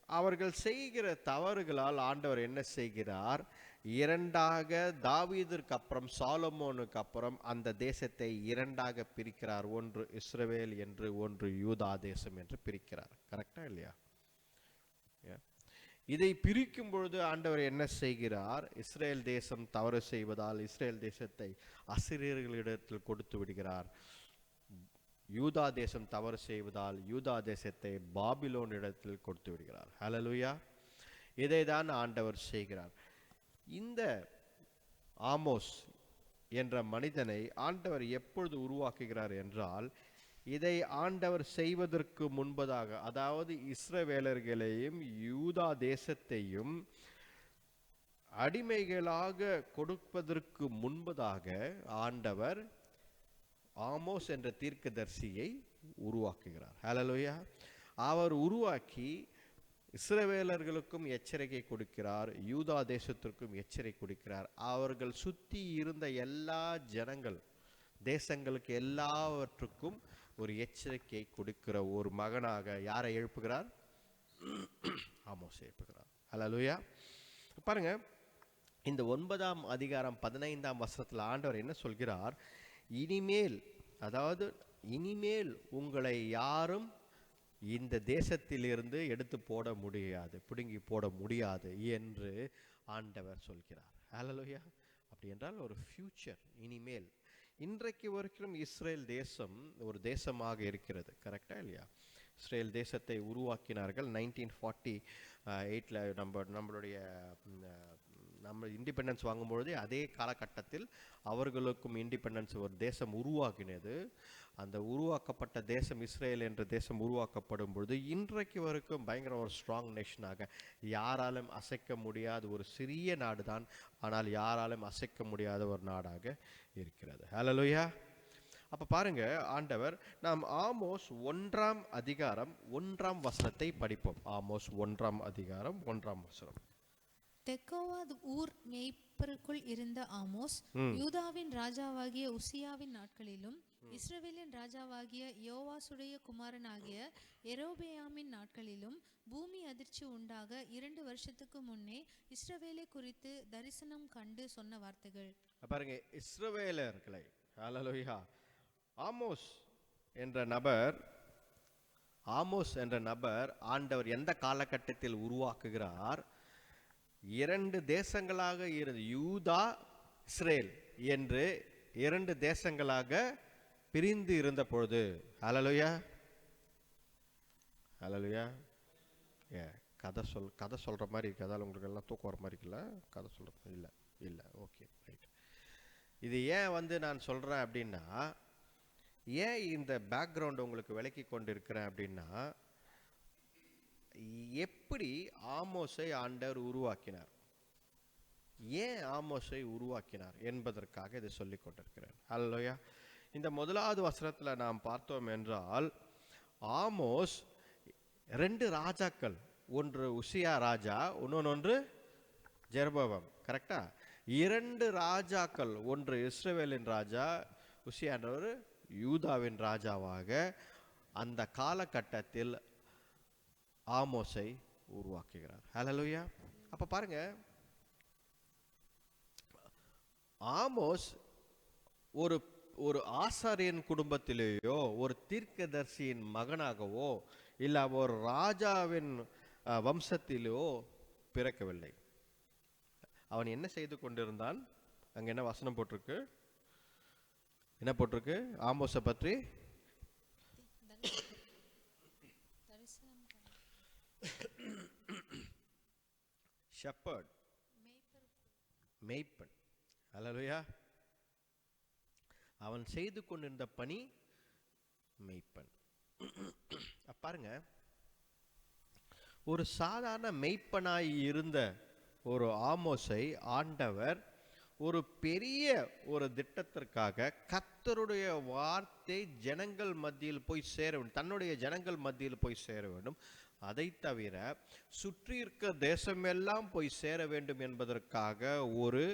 [SPEAKER 1] அவர்கள் செய்கிற தவறுகளால் ஆண்டவர் என்ன செய்கிறார்? இரண்டாக, தாவீதிற்கு அப்புறம் சாலமோனுக்கு அப்புறம் அந்த தேசத்தை இரண்டாக பிரிக்கிறார். ஒன்று இஸ்ரவேல் என்று, ஒன்று யூதா தேசம் என்று பிரிக்கிறார். கரெக்டா இல்லையா? இதை பிரிக்கும் பொழுது ஆண்டவர் என்ன செய்கிறார்? இஸ்ரேல் தேசம் தவறு செய்வதால் இஸ்ரேல் தேசத்தை அசிரியர்களிடத்தில் கொடுத்து விடுகிறார். யூதா தேசம் தவறு செய்வதால் யூதா தேசத்தை பாபிலோன் இடத்தில் கொடுத்து விடுகிறார். ஹல்லேலூயா. இதை தான் ஆண்டவர் செய்கிறார். இந்த ஆமோஸ் என்ற மனிதனை ஆண்டவர் எப்பொழுது உருவாக்குகிறார் என்றால், இதை ஆண்டவர் செய்வதற்கு முன்பதாக, அதாவது இஸ்ரவேலர்களையும் யூதா தேசத்தையும் அடிமைகளாக கொடுப்பதற்கு முன்பதாக ஆண்டவர் ஆமோஸ் என்ற தீர்க்கதரிசியை உருவாக்குகிறார். ஹல்லேலூயா. அவர் உருவாக்கி இஸ்ரவேலர்களுக்கும் எச்சரிக்கை கொடுக்கிறார், யூதா தேசத்திற்கும் எச்சரிக்கை கொடுக்கிறார். அவர்கள் சுற்றி இருந்த எல்லா ஜனங்கள், தேசங்களுக்கு எல்லாவற்றுக்கும் ஒரு எச்சரிக்கை கொடுக்கிற ஒரு மகனாக யாரை எழுப்புகிறார்? ஆமோஸ் எழுப்புகிறார். ஹல்லேலூயா. பாருங்க, இந்த 9ஆம் அதிகாரம் 15ஆம் வசனத்தில் ஆண்டவர் என்ன சொல்கிறார்? இனிமேல், அதாவது இனிமேல் உங்களை யாரும் இந்த தேசத்திலிருந்து எடுத்து போட முடியாது, பிடுங்கி போட முடியாது என்று ஆண்டவர் சொல்கிறார். ஹல்லேலூயா. அப்படி என்றால் ஒரு ஃபியூச்சர், இனிமேல். இன்றைக்கு வரைக்கும் இஸ்ரேல் தேசம் ஒரு தேசமாக இருக்கிறது. கரெக்டா இல்லையா? இஸ்ரேல் தேசத்தை உருவாக்கினார்கள் 1948 நம்மளுடைய நம்ம இண்டிபெண்டன்ஸ் வாங்கும்பொழுதே அதே காலகட்டத்தில் அவர்களுக்கும் இண்டிபெண்டன்ஸ் ஒரு தேசம் உருவாக்கினது. அந்த உருவாக்கப்பட்ட தேசம் இஸ்ரேல் என்ற தேசம் உருவாக்கப்படும் பொழுது இன்றைக்கு வரைக்கும் பயங்கர ஒரு ஸ்ட்ராங் நேஷனாக, யாராலும் அசைக்க முடியாத ஒரு சிறிய நாடு தான், ஆனால் யாராலும் அசைக்க முடியாத ஒரு நாடாக இருக்கிறது. ஹல்லேலூயா. அப்ப பாருங்க, ஆண்டவர், நாம் ஆமோஸ் 1ஆம் அதிகாரம் 1ஆம் வசனத்தை படிப்போம். ஆமோஸ் 1ஆம் அதிகாரம் 1ஆம் வசனம்.
[SPEAKER 3] தெக்கோவா ஊர் மேய்ப்பருக்குள் இருந்த ஆமோஸ் யூதாவின் ராஜாவாகிய உசியாவின் நாட்களிலும் இஸ்ரவேலின் ராஜாவாகிய யோவாசுடைய குமாரனாகிய எரோபெயாமின் நாட்களிலும் பூமி அதிர்ச்சி உண்டாக 2 வருஷத்துக்கு முன்னே இஸ்ரவேலை குறித்து தரிசனம் கண்டு சொன்ன வார்த்தைகள்.
[SPEAKER 1] பாருங்க, இஸ்ரவேலர்களை, ஹல்லேலூயா, ஆமோஸ் என்ற நபர் ஆண்டவர் எந்த காலகட்டத்தில் உருவாக்குகிறார்? 2 தேசங்களாக இருந்து யூதா இஸ்ரேல் என்று 2 தேசங்களாக பிரிந்து இருந்த பொழுது. ஹல்லேலூயா, ஹல்லேலூயா. கதை சொல்ற மாதிரி இருக்கு. அதால் உங்களுக்கு எல்லாம் தூக்கம் வர மாதிரி இருக்குல்ல? கதை சொல்ற மாதிரி இல்லை. Okay, right. இது ஏன் நான் சொல்றேன் அப்படின்னா, ஏன் இந்த பேக்ரவுண்ட் உங்களுக்கு விளக்கி கொண்டு இருக்கிறேன் அப்படின்னா, எப்படி ஆமோஸை ஆண்டவர் உருவாக்கினார், ஏன் ஆமோஸை உருவாக்கினார் என்பதற்காக இதை சொல்லிக் கொண்டிருக்கிறேன். ஹல்லேலூயா. இந்த 1வது வசனத்தில் நாம் பார்த்தோம் என்றால், ஆமோஸ் 2 ராஜாக்கள், ஒன்று உசியா ராஜா, இன்னொன்று ஜெரொபோவாம். கரெக்டா? 2 ராஜாக்கள், ஒன்று இஸ்ரவேலின் ராஜா, உசியா என்றவர் யூதாவின் ராஜாவாக அந்த காலகட்டத்தில் ஆமோஸை உருவாக்குகிறார். ஹல்லேலூயா. அப்ப பாருங்க, ஆமோஸ் ஒரு ஆசாரியன் குடும்பத்திலேயோ ஒரு தீர்க்கதரிசியின் மகனாகவோ இல்ல ஒரு ராஜாவின் வம்சத்திலோ பிறக்கவில்லை. அவன் என்ன செய்து கொண்டிருந்தான்? அங்க என்ன வசனம் போட்டிருக்கு? என்ன போட்டிருக்கு ஆமோஸை பற்றி? ஷெப்பர்ட், மேய்ப்பன். ஹல்லேலூயா. அவன் செய்து கொண்டிருந்த பணி மேய்ப்பன். பாருங்க, ஒரு சாதாரண மேய்ப்பனாய் இருந்த ஒரு ஆமோஸை ஆண்டவர் ஒரு பெரிய ஒரு திட்டத்திற்காக, கர்த்தருடைய வார்த்தை ஜனங்கள் மத்தியில் போய் சேர வேண்டும், தன்னுடைய ஜனங்கள் மத்தியில் போய் சேர வேண்டும், அதை தவிர சுற்றி இருக்க தேசமெல்லாம் போய் சேர வேண்டும் என்பதற்காக ஒரு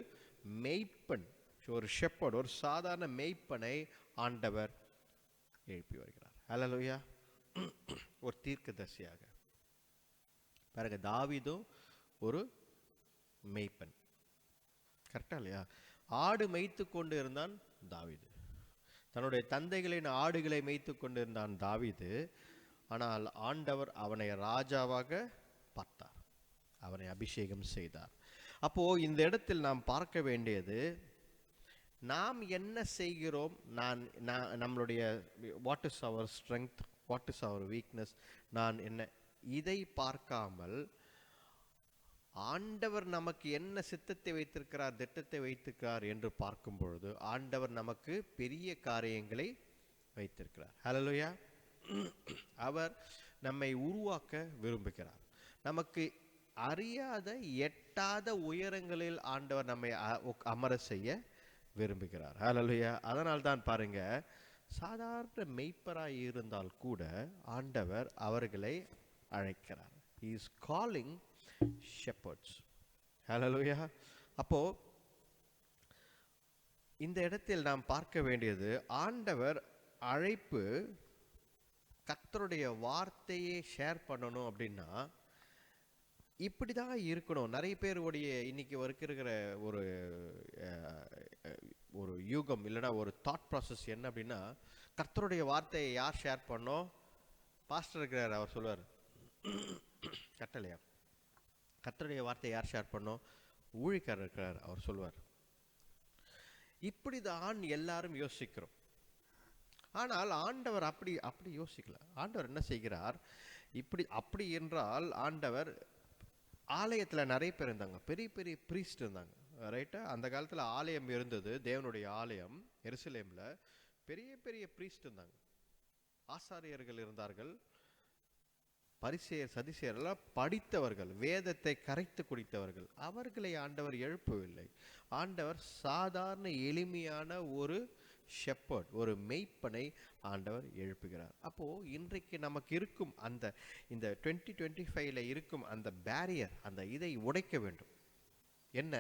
[SPEAKER 1] மேய்ப்பன், ஒரு ஷெப்பர்ட், ஒரு சாதாரண மேய்ப்பனை ஆண்டவர் எழுப்பி வருகிறார். ஹல்லேலூயா. ஒரு தீர்க்கதரிசியாக. பாருங்க, தாவீதும் ஒரு மேய்ப்பன். கரெக்டா இல்லையா? ஆடு மேய்த்து கொண்டு இருந்தான் தாவீது. தன்னுடைய தந்தைகளின் ஆடுகளை மேய்த்து கொண்டு இருந்தான் தாவீது. ஆனால் ஆண்டவர் அவனை ராஜாவாக பார்த்தார், அவனை அபிஷேகம் செய்தார். அப்போ இந்த இடத்தில் நாம் பார்க்க வேண்டியது, நாம் என்ன செய்கிறோம், நம்மளுடைய what is our strength, what is our weakness, நான் என்ன, இதை பார்க்காமல் ஆண்டவர் நமக்கு என்ன சித்தத்தை வைத்திருக்கிறார், திட்டத்தை வைத்திருக்கிறார் என்று பார்க்கும் பொழுது ஆண்டவர் நமக்கு பெரிய காரியங்களை வைத்திருக்கிறார். ஹல்லேலூயா. அவர் நம்மை உருவாக்க விரும்புகிறார். நமக்கு அறியாத எட்டாத உயரங்களில் ஆண்டவர் நம்மை அமர செய்ய விரும்புகிறார். ஹல்லேலூயா. அதனால் தான் பாருங்க, சாதாரண மெய்ப்பராய் இருந்தால் கூட ஆண்டவர் அவர்களை அழைக்கிறார். He is calling shepherds. ஹல்லேலூயா. அப்போ இந்த இடத்தில் நாம் பார்க்க வேண்டியது, ஆண்டவர் அழைப்பு கர்த்தருடைய வார்த்தையை ஷேர் பண்ணணும் அப்படின்னா இப்படிதான் இருக்கணும். நிறைய பேருடைய இன்னைக்கு இருக்கிற ஒரு யூகம் இல்லைன்னா ஒரு தாட் ப்ராசஸ் என்ன அப்படின்னா, கர்த்தருடைய வார்த்தையை யார் ஷேர் பண்ணோம்? பாஸ்டர் இருக்கிறார், அவர் சொல்லுவார். கட்டளையா, கர்த்தருடைய வார்த்தையை யார் ஷேர் பண்ணோம்? ஊழியக்காரர் இருக்கிறார், அவர் சொல்வார். இப்படிதான் எல்லாரும் யோசிக்கிறோம். ஆனால் ஆண்டவர் அப்படி அப்படி யோசிக்கல. ஆண்டவர் என்ன செய்கிறார், அப்படி என்றால் ஆண்டவர் ஆலயத்தில் நிறைய பேர் இருந்தாங்க, பெரிய பெரிய பிரீஸ்ட் இருந்தாங்க, ரைட்டா? அந்த காலத்தில் ஆலயம் இருந்தது, தேவனுடைய ஆலயம் எருசலேமில். பெரிய பெரிய பிரீஸ்ட் இருந்தாங்க, ஆசாரியர்கள் இருந்தார்கள், பரிசேயர் சதிசேயர் எல்லாம் படித்தவர்கள், வேதத்தை கரைத்து குடித்தவர்கள். அவர்களை ஆண்டவர் எழுப்பவில்லை. ஆண்டவர் சாதாரண எளிமையான ஒரு ஷெப்பர்ட், ஒரு மெய்ப்பனை ஆண்டவர் எழுப்புகிறார். அப்போ இன்றைக்கு நமக்கு இருக்கும் அந்த இந்த 2025ல இருக்கும் அந்த பேரியர், அந்த இதை உடைக்க வேண்டும். என்ன?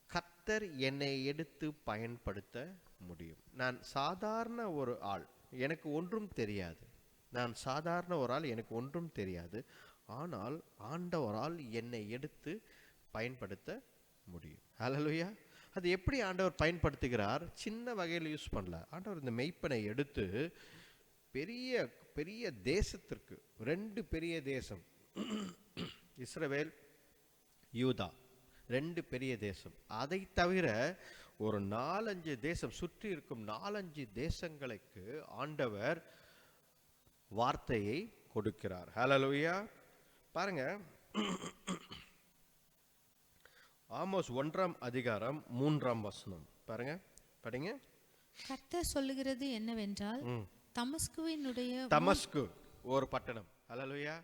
[SPEAKER 1] கர்த்தர் என்னை எடுத்து பயன்படுத்த முடியும். நான் சாதாரண ஒரு ஆள், எனக்கு ஒன்றும் தெரியாது. நான் சாதாரண ஒரு ஆள், எனக்கு ஒன்றும் தெரியாது. ஆனால் ஆண்டவரால் என்னை எடுத்து பயன்படுத்த முடியும். ஹல்லேலூயா. அது எப்படி ஆண்டவர் பயன்படுத்துகிறார்? சின்ன வகையில் யூஸ் பண்ணல. ஆண்டவர் இந்த மெய்ப்பனை எடுத்து பெரிய பெரிய தேசத்திற்கு, 2 பெரிய தேசம், இஸ்ரவேல், யூதா, 2 பெரிய தேசம். அதை தவிர ஒரு 4-5 தேசம், சுற்றி இருக்கும் 4-5 தேசங்களுக்கு ஆண்டவர் வார்த்தையை கொடுக்கிறார். ஹல்லேலூயா. பாருங்க, ஆமோஸ் 1ஆம் அதிகாரம் 3ஆம் வசனம் பாருங்க, படிங்க.
[SPEAKER 3] கர்த்தர் சொல்லுகிறது என்னவென்றால்,
[SPEAKER 1] தமஸ்கு ஒரு பட்டணம். ஹல்லேலூயா.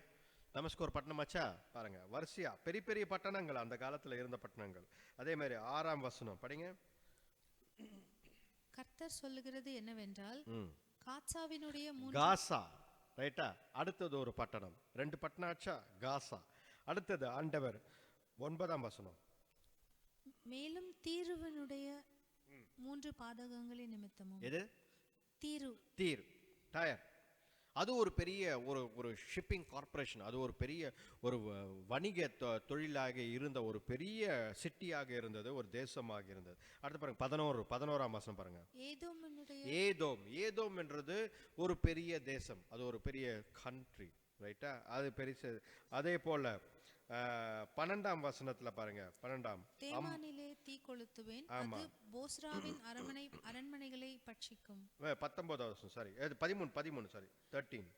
[SPEAKER 1] தமஸ்கு ஒரு பட்டணம் ஆச்சா? பாருங்க, வரிசையா பெரிய பெரிய பட்டணங்கள், அந்த காலத்துல இருந்த பட்டணங்கள். அதே மாதிரி 6ஆம் வசனம் படிங்க.
[SPEAKER 3] கர்த்தர் சொல்லுகிறது என்னவென்றால்,
[SPEAKER 1] காசா, ரைட்டா? அடுத்தது ஒரு பட்டணம், 2 பட்டணம் ஆச்சா? காசா. அடுத்தது ஆண்டவர் 9ஆம் வசனம்,
[SPEAKER 3] மேலும் தீருவினுடைய 3 பாதகங்களின் நிமித்தமும்.
[SPEAKER 1] எது?
[SPEAKER 3] தீரு,
[SPEAKER 1] டயர். அது ஒரு பெரிய ஒரு ஷிப்பிங் கார்பரேஷன். அது ஒரு பெரிய ஒரு வணிக தொழிலாக இருந்த ஒரு பெரிய சிட்டியாக இருந்தது, ஒரு தேசமாக இருந்தது. அடுத்து பாருங்க 11ஆம் வசனம் பாருங்க. ஏதோம் என்றது ஒரு பெரிய தேசம், அது ஒரு பெரிய கண்ட்ரி, ரைட்டா? அது பெரிய. அதே போல 12ஆம் வசனத்துல பாருங்க, 12ஆம்,
[SPEAKER 3] தேமானிலே தீ கொளுத்துவேன், அது போஸ்ராவின் அரண்மனைகளை பட்சிக்கும்.
[SPEAKER 1] 19ஆம் வசனம், சாரி 13 சாரி 13.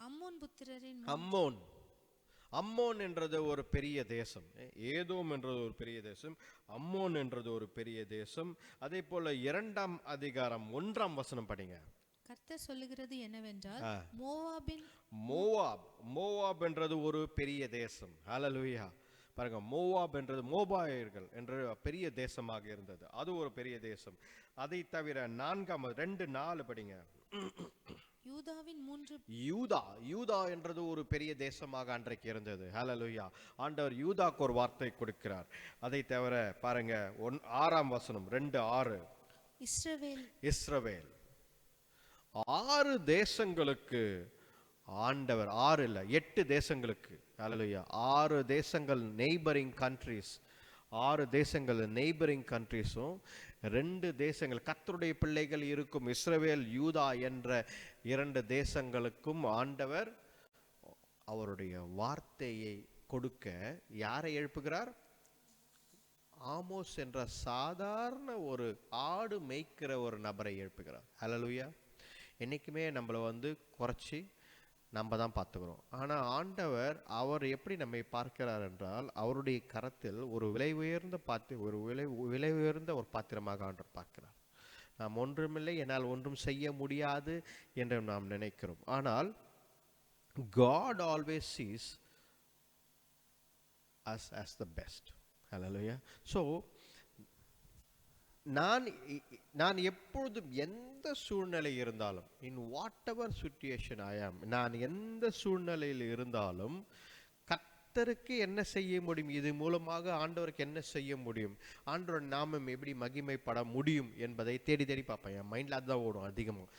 [SPEAKER 3] அம்மோன் புத்திரரின்
[SPEAKER 1] அம்மோன் என்றது ஒரு பெரிய தேசம், ஏதோம் என்றது ஒரு பெரிய தேசம், அம்மோன் என்றது ஒரு பெரிய தேசம். அதே போல 2ஆம் அதிகாரம் 1ஆம் வசனம் படிங்க.
[SPEAKER 3] கர்த்தர் சொல்லுகிறது என்னவென்றால்,
[SPEAKER 1] மோவாப் என்றது ஒரு பெரிய தேசம். ஹல்லேலூயா. பாருங்க, மோவாப் என்றது மோபாயர்கள் என்ற பெரிய தேசமாக இருந்தது, அது ஒரு பெரிய தேசம். அதை தவிர 2:4 படிங்க. யூதா என்றது ஒரு பெரிய தேசமாக அன்றைக்கு இருந்தது. ஹல்லேலூயா. ஆண்டவர் யூதாக்கு ஒரு வார்த்தை கொடுக்கிறார். அதை தவிர பாருங்க 6ஆம் வசனம் 2:6, இஸ்ரவேல். 6 தேசங்களுக்கு ஆண்டவர், 6 இல்ல 8 தேசங்களுக்கு, ஹல்லேலூயா, 6 தேசங்கள் நெய்பரிங் கண்ட்ரீஸ், 6 தேசங்கள் நெய்பரிங் கண்ட்ரீஸும் 2 தேசங்கள் கர்த்தருடைய பிள்ளைகள் இருக்கும் இஸ்ரவேல் யூதா என்ற 2 தேசங்களுக்கும் ஆண்டவர் அவருடைய வார்த்தையை கொடுக்க யாரை எழுப்புகிறார்? ஆமோஸ் என்ற சாதாரண ஒரு ஆடு மேய்க்கிற ஒரு நபரை எழுப்புகிறார். ஹல்லேலூயா. என்னைக்குமே நம்மளை குறைச்சி நம்ம தான் பார்த்துக்கிறோம். ஆனால் ஆண்டவர் அவர் எப்படி நம்மை பார்க்கிறார் என்றால், அவருடைய கரத்தில் ஒரு விலை உயர்ந்த ஒரு பாத்திரமாக ஆண்டவர் பார்க்கிறார். நாம் ஒன்றுமில்லை, என்னால் ஒன்றும் செய்ய முடியாது என்று நாம் நினைக்கிறோம். ஆனால் God always sees us as the best. Hallelujah. So நான் எப்பொழுதும் எந்த சூழ்நிலை இருந்தாலும், இன் வாட் எவர் சிச்சுவேஷன் ஐ ஆம், நான் எந்த சூழ்நிலையில் இருந்தாலும் கர்த்தருக்கு என்ன செய்ய முடியும், இது மூலமாக ஆண்டவருக்கு என்ன செய்ய முடியும், ஆண்டவர் நாமம் எப்படி மகிமைப்பட முடியும் என்பதை தேடி தேடி பார்ப்பேன். என் மைண்டில் அதுதான் ஓடும் அதிகமாக.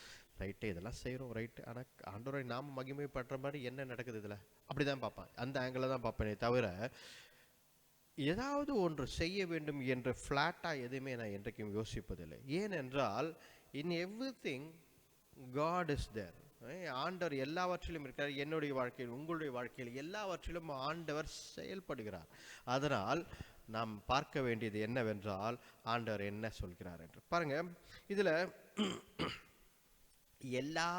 [SPEAKER 1] ரைட்டு, இதெல்லாம் செய்கிறோம், ரைட்டு, ஆனால் ஆண்டவரை நாம மகிமைப்படுற மாதிரி என்ன நடக்குது இதில், அப்படி தான் பார்ப்பேன். அந்த ஆங்கிளில் தான் பார்ப்பேனே தவிர ஏதாவது ஒன்று செய்ய வேண்டும் என்று ஃப்ளாட்டாக எதுவுமே நான் என்றைக்கும் யோசிப்பதில்லை. ஏனென்றால் இன் எவ்ரிதிங் God is there. ஆண்டவர் எல்லாவற்றிலும் இருக்கிறார். என்னுடைய வாழ்க்கையில், உங்களுடைய வாழ்க்கையில் எல்லாவற்றிலும் ஆண்டவர் செயல்படுகிறார். அதனால் நாம் பார்க்க வேண்டியது என்னவென்றால் ஆண்டவர் என்ன சொல்கிறார் என்று பாருங்க. இதுல எல்லா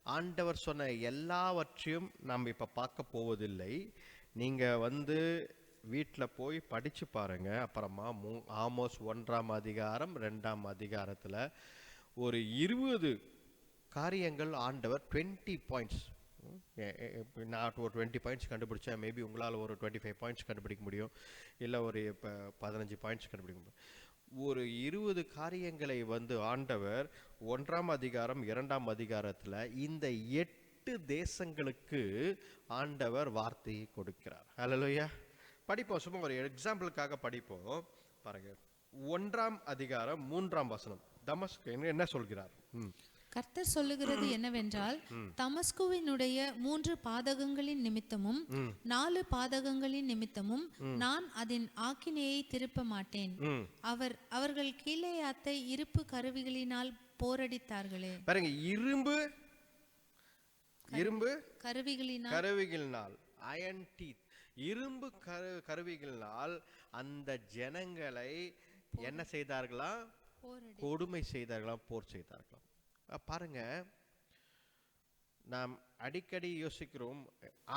[SPEAKER 1] ஆண்டவர் சொன்ன எல்லாவற்றையும் நாம் இப்ப பார்க்க போவதில்லை. நீங்க வீட்டில் போய் படிச்சு பாருங்க. அப்புறமா ஆமோஸ் 1ஆம் அதிகாரம் 2ஆம் அதிகாரத்துல ஒரு 20 காரியங்கள் ஆண்டவர் 20 பாயிண்ட்ஸ், நான் ஒரு 20 பாயிண்ட்ஸ் கண்டுபிடிச்சேன், மேபி உங்களால் ஒரு 25 பாயிண்ட்ஸ் கண்டுபிடிக்க முடியும், இல்லை ஒரு 15 பாயிண்ட்ஸ் கண்டுபிடிக்க முடியும். ஒரு 20 காரியங்களை ஆண்டவர் 1ஆம் அதிகாரம் 2ஆம் அதிகாரத்துல இந்த 8 தேசங்களுக்கு ஆண்டவர் வார்த்தையை கொடுக்கிறார். ஹல்லேலூயா. படிப்போம், சும்மா ஒரு எக்ஸாம்பிளுக்காக படிப்போம் பாருங்க. 1ஆம் அதிகாரம் 3ஆம் வசனம். தமஸ்கு என்ன சொல்கிறார்?
[SPEAKER 3] கர்த்தர் சொல்லுகிறது என்னவென்றால், தமஸ்குவினுடைய 3 பாதகங்களின் நிமித்தமும் 4 பாதகங்களின் நிமித்தமும் நான் அதன் ஆக்கினையை திருப்ப மாட்டேன். அவர்கள் கீலேயாத்தை இருப்பு கருவிகளினால் போரடித்தார்களே.
[SPEAKER 1] பாருங்க, இரும்பு கருவிகளினால், அயன் டீத், இரும்பு கருவிகளினால் அந்த ஜனங்களை என்ன செய்தார்களாம்? கொடுமை செய்தார்களாம், போர் செய்தார்களாம். பாருங்க, நாம் அடிக்கடி யோசிக்கிறோம்,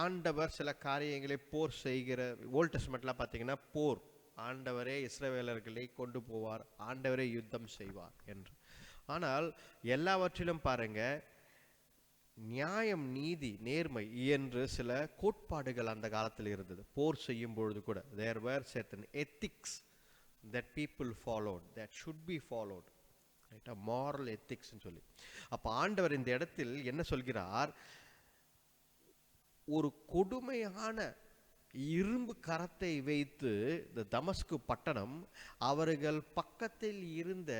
[SPEAKER 1] ஆண்டவர் சில காரியங்களை போர் செய்கிற. ஓல்ட் டெஸ்டமெண்ட்லாம் பார்த்தீங்கன்னா போர், ஆண்டவரே இஸ்ரவேலர்களை கொண்டு போவார், ஆண்டவரே யுத்தம் செய்வார் என்று. ஆனால் எல்லாவற்றிலும் பாருங்க, நியாயம், நீதி, நேர்மை என்று சில கோட்பாடுகள் அந்த காலத்தில் இருந்தது. போர் செய்யும் பொழுது கூட there were certain ethics that people followed, that should be followed, right? A moral ethics ன்னு சொல்லி. அப்ப ஆண்டவர் இந்த இடத்தில் என்ன சொல்கிறார்? ஒரு கொடுமையான இரும்பு கரத்தை வைத்து இந்த தமஸ்கு பட்டணம் அவர்கள் பக்கத்தில் இருந்த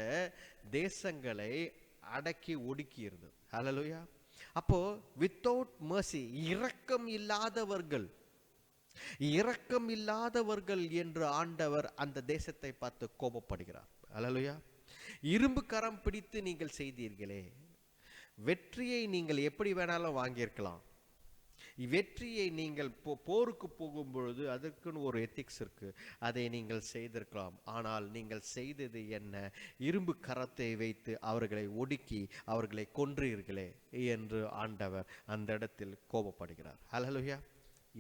[SPEAKER 1] தேசங்களை அடக்கி ஒடுக்கி இருந்தது. ஹல்லேலூயா. அப்போ வித்தவுட் மர்சி, இரக்கம் இல்லாதவர்கள் என்று ஆண்டவர் அந்த தேசத்தை பார்த்து கோபப்படுகிறார். ஹல்லேலூயா. இரும்பு கரம் பிடித்து நீங்கள் செய்தீர்களே, வெற்றியை நீங்கள் எப்படி வேணாலும் வாங்கியிருக்கலாம். வெற்றியை நீங்கள் போருக்கு போகும் பொழுது அதற்குன்னு ஒரு எத்திக்ஸ் இருக்கு, அதை நீங்கள் செய்திருக்கலாம். ஆனால் நீங்கள் செய்தது என்ன? இரும்பு கரத்தை வைத்து அவர்களை ஒடுக்கி அவர்களை கொன்றீர்களே என்று ஆண்டவர் அந்த இடத்தில் கோபப்படுகிறார். ஹல்லேலூயா.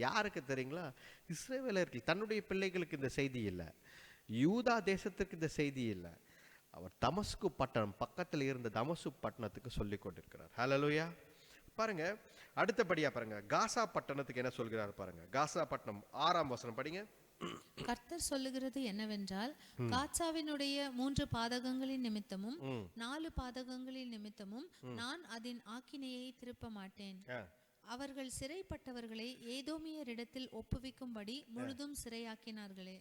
[SPEAKER 1] யாருக்கு தெரியுங்களா? இஸ்ரவேலர்கள் தன்னுடைய பிள்ளைகளுக்கு இந்த செய்தி இல்லை, யூதா தேசத்திற்கு இந்த செய்தி இல்லை. அவர் தமஸ்கு பட்டணம் பக்கத்தில் இருந்த தமஸ்கு பட்டணத்துக்கு சொல்லிக் கொண்டிருக்கிறார். ஹல்லேலூயா. பாருங்க, அடுத்தபடியா பாருங்க, காசா பட்டணத்துக்கு என்ன சொல்கிறார் பாருங்க. காசா பட்டணம் 6ஆம் வசனம் படிங்க.
[SPEAKER 3] கர்த்தர் சொல்லுகிறது என்னவென்றால், காசாவினுடைய 3 பாதகங்களின் நிமித்தமும் 4 பாதகங்களின் நிமித்தமும் நான் அதன் ஆக்கினையை திருப்ப மாட்டேன். அவர்கள் சிறைப்பட்டவர்களை ஏதோமியரிடத்தில் ஒப்புவிக்கும்படி முழுதும் சிறையாக்கினார்களே.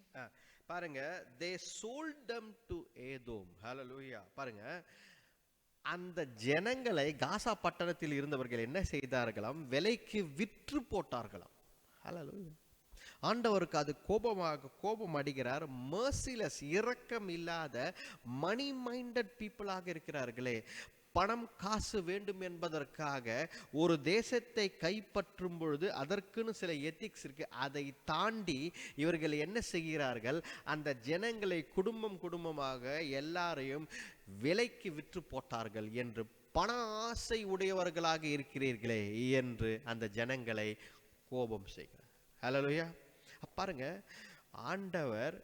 [SPEAKER 1] பாருங்க, they sold them to Edom. Hallelujah. பாருங்க, அந்த ஜனங்களை காசா பட்டணத்தில் இருந்தவர்கள் என்ன செய்தார்களாம்? விலைக்கு விற்று போட்டார்களாம். ஹல்லேலூயா. ஆண்டவருக்கு அது கோபம் அடிக்கிறார். மர்சிலஸ், இரக்கம் இல்லாத மணி மைண்டட் பீப்புளாக இருக்கிறார்களே, பணம் காசு வேண்டும் என்பதற்காக ஒரு தேசத்தை கைப்பற்றும் பொழுது அதற்குன்னு சில எத்திக்ஸ் இருக்கு. அதை தாண்டி இவர்கள் என்ன செய்கிறார்கள்? அந்த ஜனங்களை குடும்பமாக எல்லாரையும் விலைக்கு விற்று போட்டார்கள் என்று, பண ஆசை உடையவர்களாக இருக்கிறீர்களே என்று அந்த ஜனங்களை கோபம் செய்கிறார். ஹல்லேலூயா. பாருங்க, ஆண்டவர்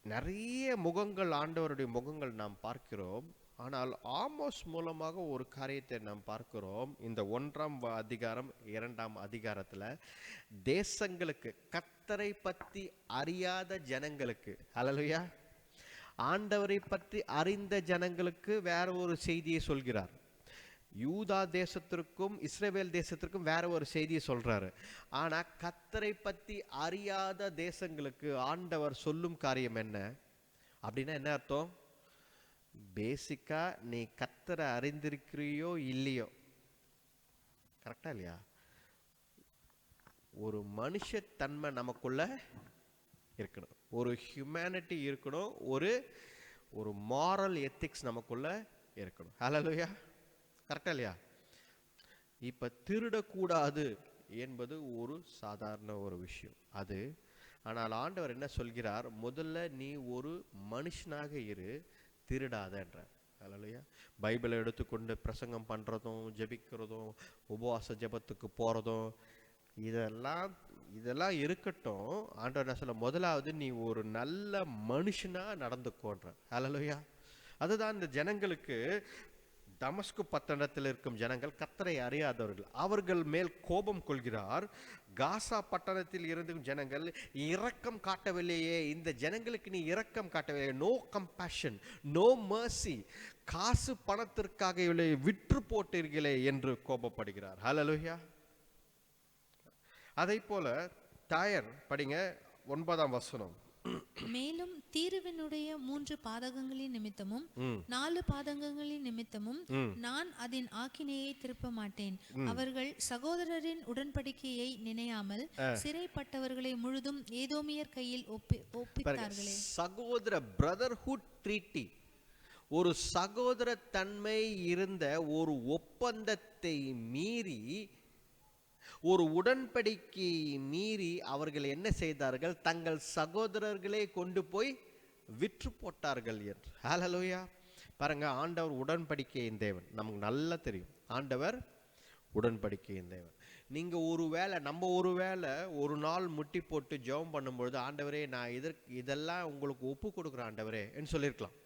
[SPEAKER 1] நிறைய முகங்கள், ஆண்டவருடைய முகங்கள் நாம் பார்க்கிறோம். ஆனால் ஆமோஸ் மூலமாக ஒரு காரியத்தை நாம் பார்க்கிறோம். இந்த 1ஆம் அதிகாரம் 2ஆம் அதிகாரத்துல தேசங்களுக்கு, கர்த்தரை பற்றி அறியாத ஜனங்களுக்கு, ஹல்லேலூயா, ஆண்டவரை பற்றி அறிந்த ஜனங்களுக்கு வேற ஒரு செய்தியை சொல்கிறார். யூதா தேசத்திற்கும் இஸ்ரவேல் தேசத்திற்கும் வேற ஒரு செய்தியை சொல்றாரு. ஆனா கர்த்தரை பற்றி அறியாத தேசங்களுக்கு ஆண்டவர் சொல்லும் காரியம் என்ன அப்படின்னா என்ன அர்த்தம்? பேசிக்கா நீ கர்த்தரை அறிந்திருக்கிறியோ இல்லையோ, கரெக்டா இல்லையா? ஒரு மனுஷத்தன்மை நமக்குள்ள இருக்கணும், ஒரு ஹியூமனிட்டி இருக்கணும், ஒரு மாரல் எத்திக்ஸ் நமக்குள்ள இருக்கணும். ஹல்லேலூயா. கரெக்டா இல்லையா? இப்ப திருடக்கூடாது என்பது ஒரு சாதாரண ஒரு விஷயம். அது ஆனால் ஆண்டவர் என்ன சொல்கிறார்? முதல்ல நீ ஒரு மனுஷனாக இரு, திருடாதன்றார். அல்லேலூயா. பைபிளை எடுத்துக்கொண்டு பிரசங்கம் பண்ணுறதும், ஜெபிக்கிறதும், உபவாச ஜெபத்துக்கு போகிறதும், இதெல்லாம் இருக்கட்டும். ஆண்டவர் என்ன சொல்ல, முதலாவது நீ ஒரு நல்ல மனுஷனா நடந்துக்கோன்ற. அல்லேலூயா. அதுதான் இந்த ஜனங்களுக்கு, தமஸ்கு பட்டணத்தில் இருக்கும் ஜனங்கள் கர்த்தரை அறியாதவர்கள், அவர்கள் மேல் கோபம் கொள்கிறார். காசா பட்டணத்தில் இருக்கும் ஜனங்கள் இரக்கம் காட்டவில்லையே, இந்த ஜனங்களுக்கு நீ இரக்கம் காட்டவில்லையே, நோ கம்பேஷன், நோ மர்சி, காசு பணத்திற்காக இவளை விற்று போட்டீர்களே என்று கோபப்படுகிறார். ஹல்லேலூயா. அதை போல டயர் படிங்க 9ஆம் வசனம்.
[SPEAKER 3] மேலும் தீருவினுடைய 3 பாதகங்களின் நிமித்தமும் 4 பாதகங்களின் நிமித்தமும் நான் அதன் ஆக்கினையை திருப்ப மாட்டேன். அவர்கள் சகோதரரின் உடன்படிக்கையை நினையாமல் சிறைப்பட்டவர்களை முழுதும் ஏதோமியர் கையில் ஒப்பித்தார்களே.
[SPEAKER 1] சகோதர பிரதர்ஹுட் ட்ரீட்டி, ஒரு சகோதர தன்மை இருந்த ஒரு ஒப்பந்தத்தை மீறி, ஒரு உடன்படிக்கை மீறி அவர்கள் என்ன செய்தார்கள்? தங்கள் சகோதரர்களே கொண்டு போய் விற்று போட்டார்கள் என்று. ஹல்லேலூயா. பாருங்க, ஆண்டவர் உடன்படிக்கையின் தேவன். நமக்கு நல்லா தெரியும், ஆண்டவர் உடன்படிக்கையின் தேவன். நீங்க நம்ம ஒருவேளை ஒரு நாள் முட்டி போட்டு ஜெபம் பண்ணும்பொழுது, ஆண்டவரே நான் இதெல்லாம் உங்களுக்கு ஒப்பு கொடுக்குறேன் ஆண்டவரே என்று சொல்லியிருக்கலாம்.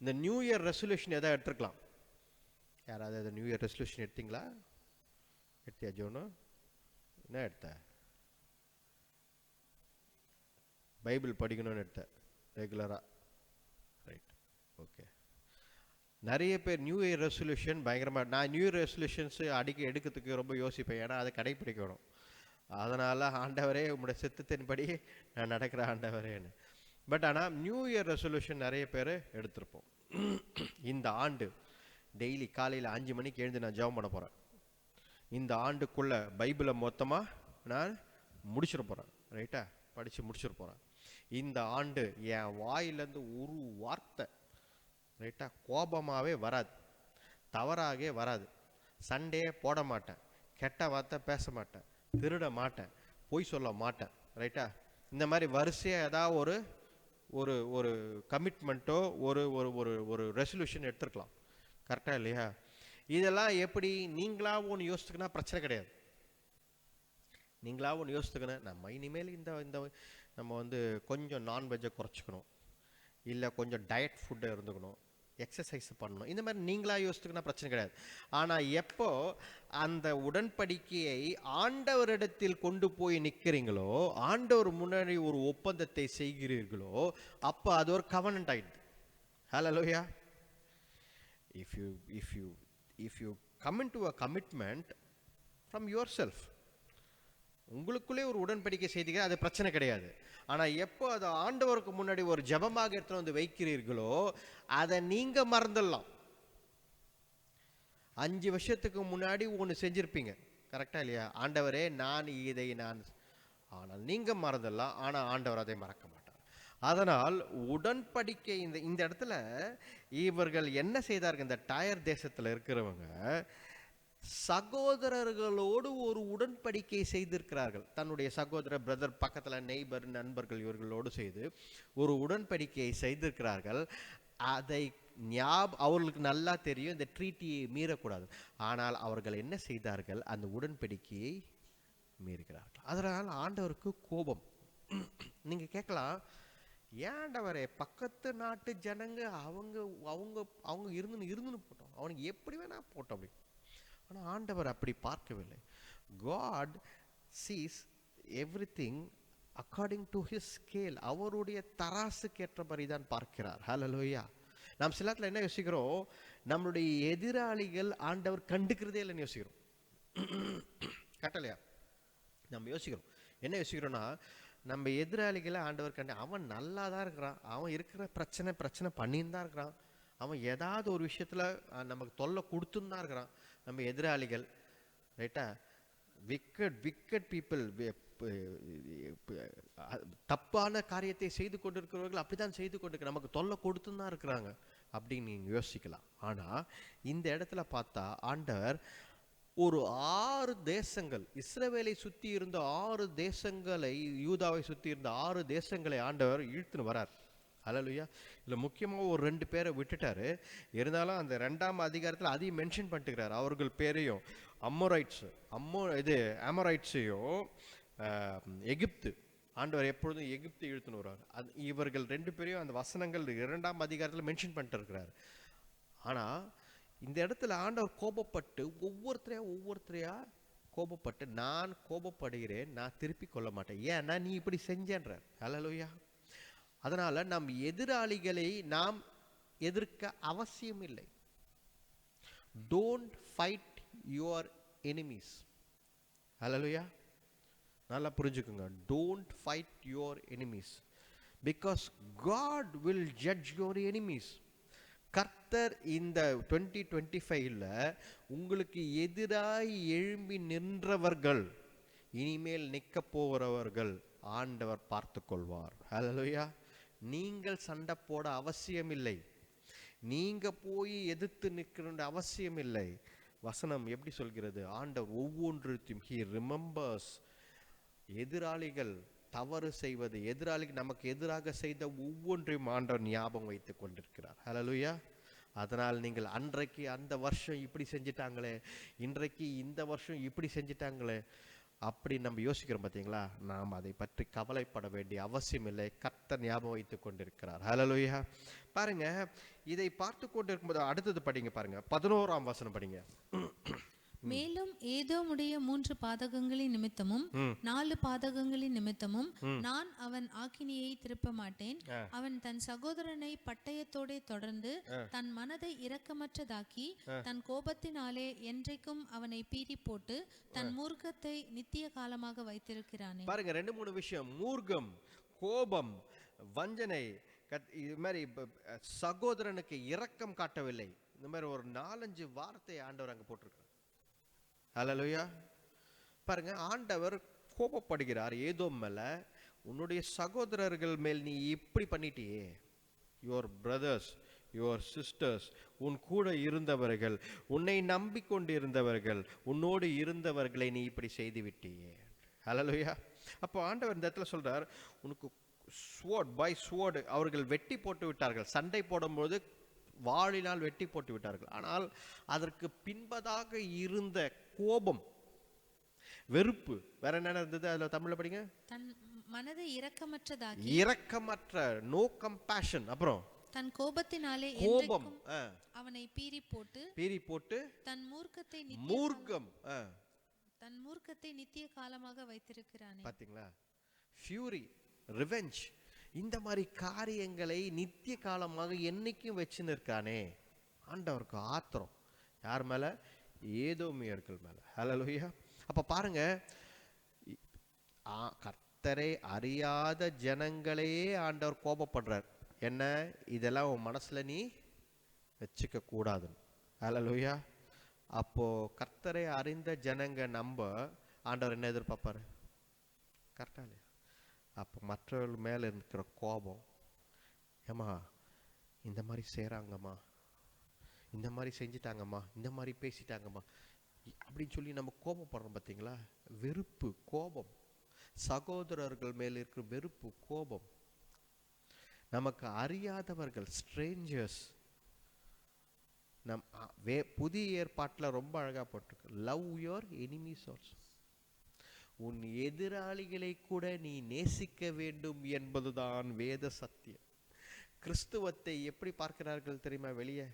[SPEAKER 1] இந்த நியூ இயர் ரெசல்யூஷன் எதாவது எடுத்துருக்கலாம். யாராவது நியூ இயர் ரெசல்யூஷன் எடுத்தீங்களா? எடுத்தியா ஜோனோ? என்ன எடுத்த? பைபிள் படிக்கணும்னு எடுத்த ரெகுலராக? Right, okay. நிறைய பேர் நியூ இயர் ரெசல்யூஷன் பயங்கரமாக, நான் நியூ இயர் ரெசல்யூஷன்ஸ் எடுக்கிறதுக்கு ரொம்ப யோசிப்பேன். ஏன்னா அதை கடைப்பிடிக்கணும். அதனால் ஆண்டவரே உங்களுடைய சித்தத்தின்படி நான் நடக்கிற ஆண்டவரேன்னு. பட் ஆனால் நியூ இயர் ரெசல்யூஷன் நிறைய பேர் எடுத்திருப்போம். இந்த ஆண்டு டெய்லி காலையில் 5 மணிக்கு எழுந்து நான் ஜெபம் பண்ண போகிறேன். இந்த ஆண்டுக்குள்ளே பைபிளை மொத்தமாக நான் முடிச்சிட போகிறேன். ரைட்டா? படித்து முடிச்சிட போகிறேன். இந்த ஆண்டு என் வாயிலேருந்து ஒரு வார்த்தை, ரைட்டா, கோபமாகவே வராது, தவறாகவே வராது, சண்டே போட மாட்டேன், கெட்ட வார்த்தை பேச மாட்டேன், திருட மாட்டேன், பொய் சொல்ல மாட்டேன். ரைட்டா? இந்த மாதிரி வரிசையாக ஏதாவது ஒரு ஒரு கமிட்மெண்ட்டோ ஒரு ஒரு ஒரு ரெசல்யூஷன் எடுத்துருக்கலாம். கரெக்டாக இல்லையா? இதெல்லாம் எப்படி நீங்களா ஒன்று யோசிச்சுக்கனா பிரச்சனை கிடையாது. நீங்களா ஒன்று யோசிச்சுக்கணும், நம்ம இனிமேல் இந்த நம்ம கொஞ்சம் நான்வெஜ்ஜை குறைச்சிக்கணும், இல்லை கொஞ்சம் டயட் ஃபுட்டை இருந்துக்கணும், எக்ஸசைஸ் பண்ணணும், இந்த மாதிரி நீங்களா யோசிச்சுக்கனா பிரச்சனை கிடையாது. ஆனால் எப்போ அந்த உடன்படிக்கையை ஆண்டவரிடத்தில் கொண்டு போய் நிற்கிறீங்களோ, ஆண்டவர் முன்னாடி ஒரு ஒப்பந்தத்தை செய்கிறீர்களோ, அப்போ அது ஒரு கவனன்ட் ஆயிடுது. ஹல்லேலூயா. If you come into a commitment from yourself, உங்களுக்குள்ளே ஒரு உடன்படிக்கை செய்தீங்க, அது பிரச்சனை கிடையாது. ஆனால் எப்போ அதை ஆண்டவருக்கு முன்னாடி ஒரு ஜெபமாக எடுத்து வைக்கிறீர்களோ, அதை நீங்க மறந்துடலாம். 5 வருஷத்துக்கு முன்னாடி ஒன்று செஞ்சிருப்பீங்க. கரெக்டா இல்லையா? ஆண்டவரே இதை ஆனால் நீங்க மறந்துடலாம். ஆனால் ஆண்டவர் அதை மறக்க மாட்டார். அதனால் உடன்படிக்கை இந்த இடத்துல இவர்கள் என்ன செய்தார்கள்? இந்த டயர் தேசத்தில் இருக்கிறவங்க சகோதரர்களோடு ஒரு உடன்படிக்கை செய்திருக்கிறார்கள். தன்னுடைய சகோதர பிரதர், பக்கத்தில் நெய்பர், நண்பர்கள், இவர்களோடு செய்து ஒரு உடன்படிக்கையை செய்திருக்கிறார்கள். அதை அவர்களுக்கு நல்லா தெரியும், இந்த ட்ரீட்டியை மீறக்கூடாது. ஆனால் அவர்கள் என்ன செய்தார்கள்? அந்த உடன்படிக்கையை மீறுகிறார்கள். அதனால் ஆண்டவருக்கு கோபம். நீங்க கேட்கலாம், ஏண்டவரே பக்கத்து நாட்டு ஜனங்க அவங்க அவங்க அவங்க இருந்துன்னு போட்டோம், அவனுக்கு எப்படி வேணா போட்டோம் அப்படி. ஆனால் ஆண்டவர் அப்படி பார்க்கவில்லை. God sees everything according to his scale. அவருடைய தராசுக்கு ஏற்றபடி தான் பார்க்கிறார். ஹல்லேலூயா. நாம் சில இடத்துல என்ன யோசிக்கிறோம்? நம்மளுடைய எதிராளிகள் ஆண்டவர் கண்டுக்கிறதே இல்லைன்னு யோசிக்கிறோம். கட்டலையா? நம்ம யோசிக்கிறோம், என்ன யோசிக்கிறோம்னா, நம்ம எதிராளிகளை ஆண்டவர் கண்டு, அவன் நல்லா தான் இருக்கிறான், அவன் இருக்கிற பிரச்சனை பண்ணின்னு தான் இருக்கிறான், அவன் ஏதாவது ஒரு விஷயத்தில் நமக்கு தொல்லை கொடுத்துன்னு தான் இருக்கிறான். நம்ம எதிராளிகள், ரைட்டா, விக்கட் பீப்புள், தப்பான காரியத்தை செய்து கொண்டிருக்கிறவர்கள் அப்படித்தான் செய்து கொண்டிருக்க, நமக்கு தொல்லை கொடுத்துன்னு தான் இருக்கிறாங்க அப்படின்னு நீங்கள் யோசிக்கலாம். ஆனால் இந்த இடத்துல பார்த்தா ஆண்டவர் ஒரு 6 தேசங்கள், இஸ்ரவேலை சுற்றி இருந்த 6 தேசங்களை, யூதாவை சுற்றி இருந்த 6 தேசங்களை ஆண்டவர் இழுத்துன்னு வரார். ஹல்லேலூயா. இல்லை முக்கியமாக ஒரு 2 பேரை விட்டுட்டாரு. இருந்தாலும் அந்த 2ஆம் அதிகாரத்தில் அதையும் மென்ஷன் பண்ணிட்டுக்கிறார். அவர்கள் பேரையும் ஆமோரைட்ஸையும் எகிப்து, ஆண்டவர் எப்பொழுதும் எகிப்து இழுத்துன்னு வருவார். அது இவர்கள் 2 பேரையும் அந்த வசனங்கள் 2ஆம் அதிகாரத்தில் மென்ஷன் பண்ணிட்டு இருக்கிறார். ஆனால் இந்த இடத்துல ஆண்டவர் கோபப்பட்டு ஒவ்வொருத்தரையா கோபப்பட்டு, நான் கோபப்படுகிறேன், நான் திருப்பி கொள்ள மாட்டேன், ஏன்னா நீ இப்படி செஞ்சேன்றார். ஹல்லேலூயா. அதனால நம் எதிராளிகளை நாம் எதிர்க்க அவசியம் இல்லை. Don't fight your enemies. Hallelujah. நல்லா புரிஞ்சுக்குங்க. Don't fight your enemies because God will judge your enemies. கர்த்தர் இந்த 2025ல உங்களுக்கு எதிராய் எழும்பி நின்றவர்கள், இனிமேல் நிற்க போகிறவர்கள் ஆண்டவர் பார்த்து கொள்வார். ஹல்லேலூயா. நீங்கள் சண்டை போட அவசியம் இல்லை, நீங்க போய் எதிர்த்து நிற்கிற அவசியம் இல்லை. வசனம் எப்படி சொல்கிறது? ஆண்டவர் ஒவ்வொன்றையும் he remembers. எதிராளிகள் தவறு செய்வது, எதிராளிகள் நமக்கு எதிராக செய்த ஒவ்வொன்றையும் ஆண்டவர் ஞாபகம் வைத்துக் கொண்டிருக்கிறார். ஹல்லேலூயா. அதனால் நீங்கள் அன்றைக்கு அந்த வருஷம் இப்படி செஞ்சிட்டாங்களே, இன்றைக்கு இந்த வருஷம் இப்படி செஞ்சிட்டாங்களே, அப்படி நம்ம யோசிக்கிறோம் பார்த்தீங்களா? நாம் அதை பற்றி கவலைப்பட வேண்டிய அவசியம் இல்லை. கர்த்தர் ஞாபகம் வைத்துக் கொண்டிருக்கிறார். ஹல்லேலூயா. பாருங்க, இதை பார்த்து கொண்டிருக்கும்போது அடுத்தது படிங்க, பாருங்க 11ஆம் வசனம் படிங்க.
[SPEAKER 3] மேலும் ஏதோமுடைய 3 பாதகங்களின் நிமித்தமும் 4 பாதகங்களின் நிமித்தமும் நான் அவன் ஆக்கினியை திருப்ப மாட்டேன். அவன் தன் சகோதரனை பட்டயத்தோட தொடர்ந்து தன் மனதை இரக்கமற்றதாக்கி தன் கோபத்தினாலே என்றைக்கும் அவனை பீறி போட்டு தன் மூர்க்கத்தை நித்திய காலமாக வைத்திருக்கிறானே.
[SPEAKER 1] பாருங்க, 2-3 விஷயம். மூர்க்கம், கோபம், வஞ்சனை, இது மாதிரி சகோதரனுக்கு இரக்கம் காட்டவில்லை. இந்த மாதிரி ஒரு 4-5 வார்த்தை ஆண்டவர் அங்க போட்டிருக்கிறார். ஹல்லேலூயா. பாருங்க, ஆண்டவர் கோபப்படுகிறார் ஏதோம் மேல. உன்னுடைய சகோதரர்கள் மேல் நீ இப்படி பண்ணிட்டியே, யுவர் பிரதர்ஸ், யுவர் சிஸ்டர்ஸ், உன் கூட இருந்தவர்கள், உன்னை நம்பிக்கொண்டு இருந்தவர்கள், உன்னோடு இருந்தவர்களை நீ இப்படி செய்து விட்டியே. ஹல்லேலூயா. அப்போ ஆண்டவர் இந்த இடத்துல சொல்றார், உனக்கு ஸ்வோர்ட் அவர்கள் வெட்டி போட்டு விட்டார்கள். சண்டை போடும்போது வாளினால் வெட்டி போட்டு விட்டார்கள். ஆனால் அதற்கு பின்பதாக இருந்த கோபம், வெறுப்பு, வேற என்ன இருந்தது? அதுல தமிழ்ல படிங்க.
[SPEAKER 3] தன் மனதை இரக்கமற்றதாக்கி,
[SPEAKER 1] இரக்கமற்ற, நோ கம்பேஷன். அப்புறம்
[SPEAKER 3] தன் கோபத்தினாலே
[SPEAKER 1] கோபம்,
[SPEAKER 3] அவனை பீறி போட்டு தன் மூர்க்கத்தை தன் மூர்க்கத்தை நித்திய காலமாக வைத்திருக்கிறானே. பாத்தீங்களா?
[SPEAKER 1] ஃபியூரி, ரிவெஞ்ச், இந்த மாதிரி காரியங்களை நித்திய காலமாக என்னைக்கும் வச்சுன்னு இருக்கானே. ஆண்டவருக்கு ஆத்திரம். யார் மேல? ஏதோமியர்கள் மேல. ஹல்லேலூயா. அப்ப பாருங்க, கர்த்தரை அறியாத ஜனங்களையே ஆண்டவர் கோபப்படுறார். என்ன? இதெல்லாம் உன் மனசுல நீ வச்சுக்க கூடாது. ஹல்லேலூயா. அப்போ கர்த்தரை அறிந்த ஜனங்க நம்ப ஆண்டவர் என்ன எதிர்பார்ப்பாரு? கரெக்டா இல்லையா? அப்போ மற்றவர்கள் மேலே இருக்கிற கோபம், ஏம்மா இந்த மாதிரி செய்கிறாங்கம்மா, இந்த மாதிரி செஞ்சிட்டாங்கம்மா, இந்த மாதிரி பேசிட்டாங்கம்மா அப்படின்னு சொல்லி நம்ம கோபப்படுறோம் பார்த்தீங்களா? வெறுப்பு, கோபம், சகோதரர்கள் மேலே இருக்கிற வெறுப்பு, கோபம். நமக்கு அறியாதவர்கள், ஸ்ட்ரேஞ்சர்ஸ். புதிய ஏற்பாட்டில் ரொம்ப அழகாக போட்டிருக்கு, லவ் யுவர் எனிமீஸ் ஆல்சோ. உன் எதிராளிகளை கூட நீ நேசிக்க வேண்டும் என்பதுதான் வேத சத்தியம். கிறிஸ்துவத்தை எப்படி பார்க்கிறார்கள் தெரியுமா? வெளியே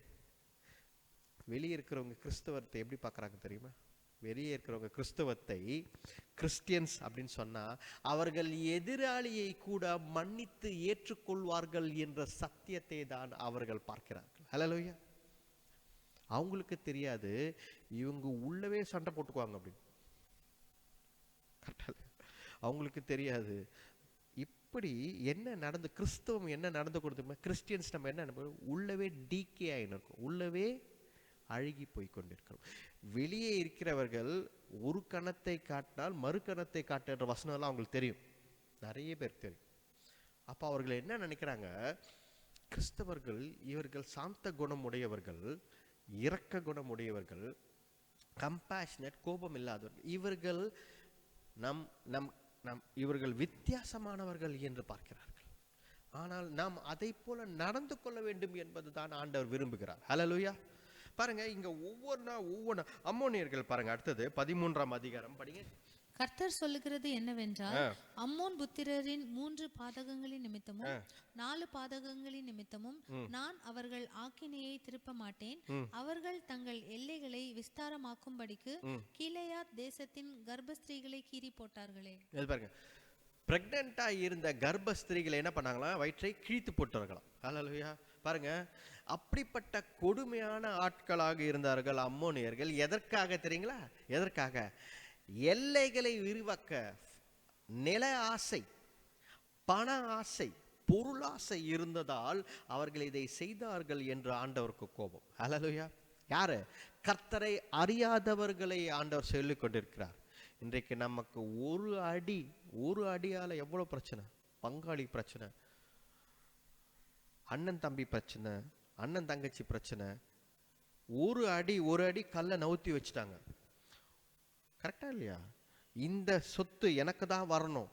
[SPEAKER 1] இருக்கிறவங்க கிறிஸ்தவத்தை எப்படி பார்க்கறாங்க தெரியுமா? வெளியே இருக்கிறவங்க கிறிஸ்தவத்தை, கிறிஸ்டியன்ஸ் அப்படின்னு சொன்னா அவர்கள் எதிராளியை கூட மன்னித்து ஏற்றுக்கொள்வார்கள் என்ற சத்தியத்தை தான் அவர்கள் பார்க்கிறார்கள். ஹல்லேலூயா. அவங்களுக்கு தெரியாது இவங்க உள்ளவே சண்டை போட்டுக்குவாங்க அப்படின்னு. அவங்களுக்கு தெரியாது இப்படி என்ன நடந்து, கிறிஸ்தவம் என்ன நடந்து கொடுத்து, கிறிஸ்டியன்ஸ் நம்ம என்ன உள்ளவே டீக்கே ஆகின்னு இருக்கும், உள்ளவே அழுகி போய் கொண்டிருக்கிறோம். வெளியே இருக்கிறவர்கள் ஒரு கணத்தை காட்டினால் மறு கணத்தை காட்டுற வசனம்லாம் அவங்களுக்கு தெரியும், நிறைய பேருக்கு தெரியும். அப்போ அவர்கள் என்ன நினைக்கிறாங்க? கிறிஸ்தவர்கள் இவர்கள் சாந்த குணம் உடையவர்கள், இரக்க குணம் உடையவர்கள், கம்பேஷனட், கோபம் இல்லாதவர்கள். இவர்கள் நம் நம் நம் இவர்கள் வித்தியாசமானவர்கள் என்று பார்க்கிறார்கள். ஆனால் நாம் அதை போல நடந்து கொள்ள வேண்டும் என்பதுதான் ஆண்டவர் விரும்புகிறார். ஹல்லேலூயா. பாருங்க, இங்க ஒவ்வொரு அம்மோனியர்கள் பாருங்க. அடுத்தது 13ஆம் அதிகாரம் படிங்க.
[SPEAKER 3] கர்த்தர் சொல்லுகிறது என்னவென்றால், அம்மோன் புத்திரரின் 3 பாதகங்களின் நிமித்தமும் 4 பாதகங்களின் நிமித்தமும் நான் அவர்கள் ஆக்கினையை திருப்ப மாட்டேன். அவர்கள் தங்கள் எல்லைகளை விஸ்தாரமாக்கும்படிக்கு கீலேயாத் தேசத்தின் கர்ப்பஸ்திரீகளை கீறி போட்டார்களே.
[SPEAKER 1] பாருங்க, பிரெக்னண்டா இருந்த கர்ப்பஸ்திரீகளை என்ன பண்ணாங்களா? வயிற்றை கிழித்து போட்டார்களாம். ஹல்லேலூயா. பாருங்க, அப்படிப்பட்ட கொடுமையான ஆட்களாக இருந்தார்கள் அம்மோனியர்கள். எதற்காக தெரியுங்களா? எதற்காக? எல்லைகளை விரிவாக்க நில ஆசை, பண ஆசை, பொருளாசை இருந்ததால் அவர்கள் இதை செய்தார்கள் என்று ஆண்டவருக்கு கோபம். ஹல்லேலூயா. யாரு? கர்த்தரை அறியாதவர்களை ஆண்டவர் சொல்லிக் கொண்டிருக்கிறார். இன்றைக்கு நமக்கு ஒரு அடியால எவ்வளவு பிரச்சனை, பங்காளி பிரச்சனை, அண்ணன் தம்பி பிரச்சனை, அண்ணன் தங்கச்சி பிரச்சனை. ஒரு அடி கல்லை நவுத்தி வச்சுட்டாங்க. கரெக்டா இல்லையா? இந்த சொத்து எனக்கு தான் வரணும்,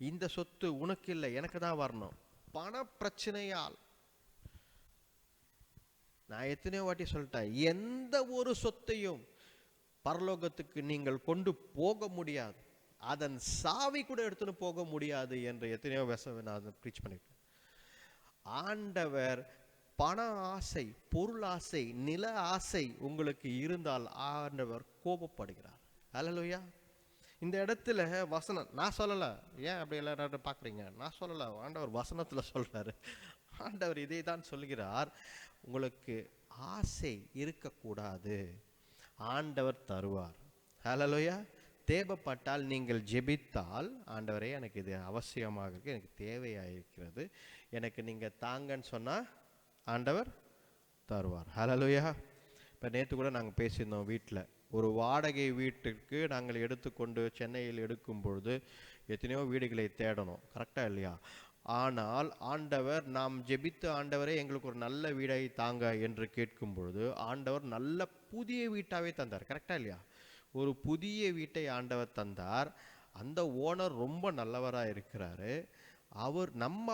[SPEAKER 1] இந்த சொத்து உனக்கு இல்லை எனக்கு தான் வரணும். பண பிரச்சனையால் நான் எத்தனையோ வாட்டி சொல்லிட்டேன், எந்த ஒரு சொத்தையும் பரலோகத்துக்கு நீங்கள் கொண்டு போக முடியாது, அதன் சாவி கூட எடுத்துன்னு போக முடியாது என்று எத்தனையோ வருஷம் நான் ப்ரீச் பண்ணிட்டேன். ஆண்டவர் பண ஆசை, பொருள் ஆசை, நில ஆசை உங்களுக்கு இருந்தால் ஆண்டவர் கோபப்படுகிறார். ஹல்லேலூயா. இந்த இடத்துல வசனம் நான் சொல்லல, ஏன் அப்படி எல்லாரும் பார்க்குறீங்க? நான் சொல்லல, ஆண்டவர் வசனத்தில் சொல்றாரு. ஆண்டவர் இதை தான் சொல்கிறார், உங்களுக்கு ஆசை இருக்கக்கூடாது, ஆண்டவர் தருவார். ஹல்லேலூயா. தேவைப்பட்டால் நீங்கள் ஜெபித்தால், ஆண்டவரே எனக்கு இது அவசியமாக இருக்கு, எனக்கு தேவையாக இருக்கிறது, எனக்கு நீங்கள் தாங்கன்னு சொன்னால் ஆண்டவர் தருவார். ஹல்லேலூயா. இப்போ நேற்று கூட நாங்கள் பேசியிருந்தோம், வீட்டில் ஒரு வாடகை வீட்டுக்கு நாங்கள் எடுத்துக்கொண்டு சென்னையில் எடுக்கும் பொழுது எத்தனையோ வீடுகளை தேடணும். கரெக்டாக இல்லையா? ஆனால் ஆண்டவர், நாம் ஜெபித்து ஆண்டவரே எங்களுக்கு ஒரு நல்ல வீடை தாங்க என்று கேட்கும் பொழுது ஆண்டவர் நல்ல புதிய வீட்டாகவே தந்தார். கரெக்டாக இல்லையா? ஒரு புதிய வீட்டை ஆண்டவர் தந்தார். அந்த ஓனர் ரொம்ப நல்லவராக இருக்கிறாரு.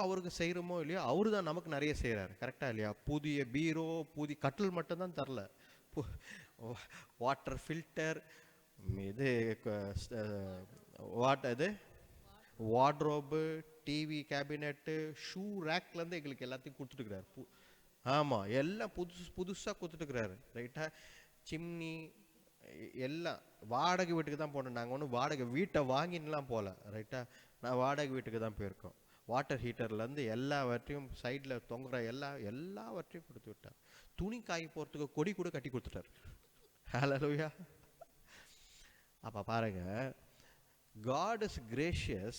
[SPEAKER 1] அவருக்கு செய்கிறோமோ இல்லையோ, அவரு தான் நமக்கு நிறைய செய்கிறாரு. கரெக்டாக இல்லையா? புதிய பீரோ, புதிய கட்டில் மட்டும்தான் தரல, வாட்டர் ஃபில்டர், இது வார்ட்ரோபு, டிவி கேபினெட்டு, ஷூ ரேக்லேருந்து எங்களுக்கு எல்லாத்தையும் கொடுத்துட்டுருக்கிறாரு. ஆமாம், எல்லாம் புதுசாக கொடுத்துட்டுருக்கிறாரு. ரைட்டா? சிம்னி எல்லாம் வாடகை வீட்டுக்கு தான் போனோம். நாங்கள் ஒன்றும் வாடகை வீட்டை வாங்கின்லாம் போகல. ரைட்டா? நான் வாடகை வீட்டுக்கு தான் போயிருக்கோம். வாட்டர் ஹீட்டர்லேருந்து எல்லாவற்றையும் சைடில் தொங்குற எல்லாவற்றையும் கொடுத்து விட்டார். துணி காய் போகிறதுக்கு கொடி கூட கட்டி கொடுத்துட்டார். ஹல்லேலூயா. அப்போ பாருங்க, God is gracious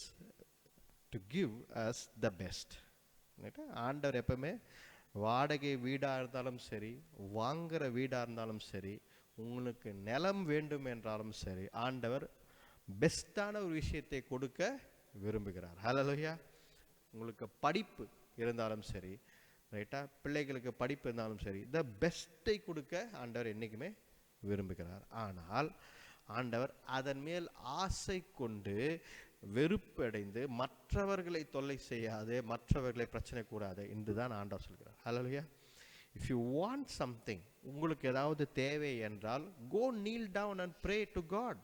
[SPEAKER 1] to give us the best. ஆண்டவர் எப்பவுமே வாடகை வீடாக இருந்தாலும் சரி, வாங்குற வீடாக இருந்தாலும் சரி, உங்களுக்கு நிலம் வேண்டும் என்றாலும் சரி, ஆண்டவர் பெஸ்டான ஒரு விஷயத்தை கொடுக்க விரும்புகிறார். ஹல்லேலூயா. உங்களுக்கு படிப்பு இருந்தாலும் சரி, ரைட்டா, பிள்ளைகளுக்கு படிப்பு இருந்தாலும் சரி, த பெஸ்ட்டை கொடுக்க ஆண்டவர் என்றைக்குமே விரும்புகிறார். ஆனால் ஆண்டவர் அதன் மேல் ஆசை கொண்டு வெறுப்படைந்து மற்றவர்களை தொல்லை செய்யாது, மற்றவர்களை பிரச்சனை கூடாது என்றுதான் ஆண்டவர் சொல்கிறார். ஹல்லேலூயா. If you want something, உங்களுக்கு ஏதாவது தேவை என்றால், go kneel down and pray to God.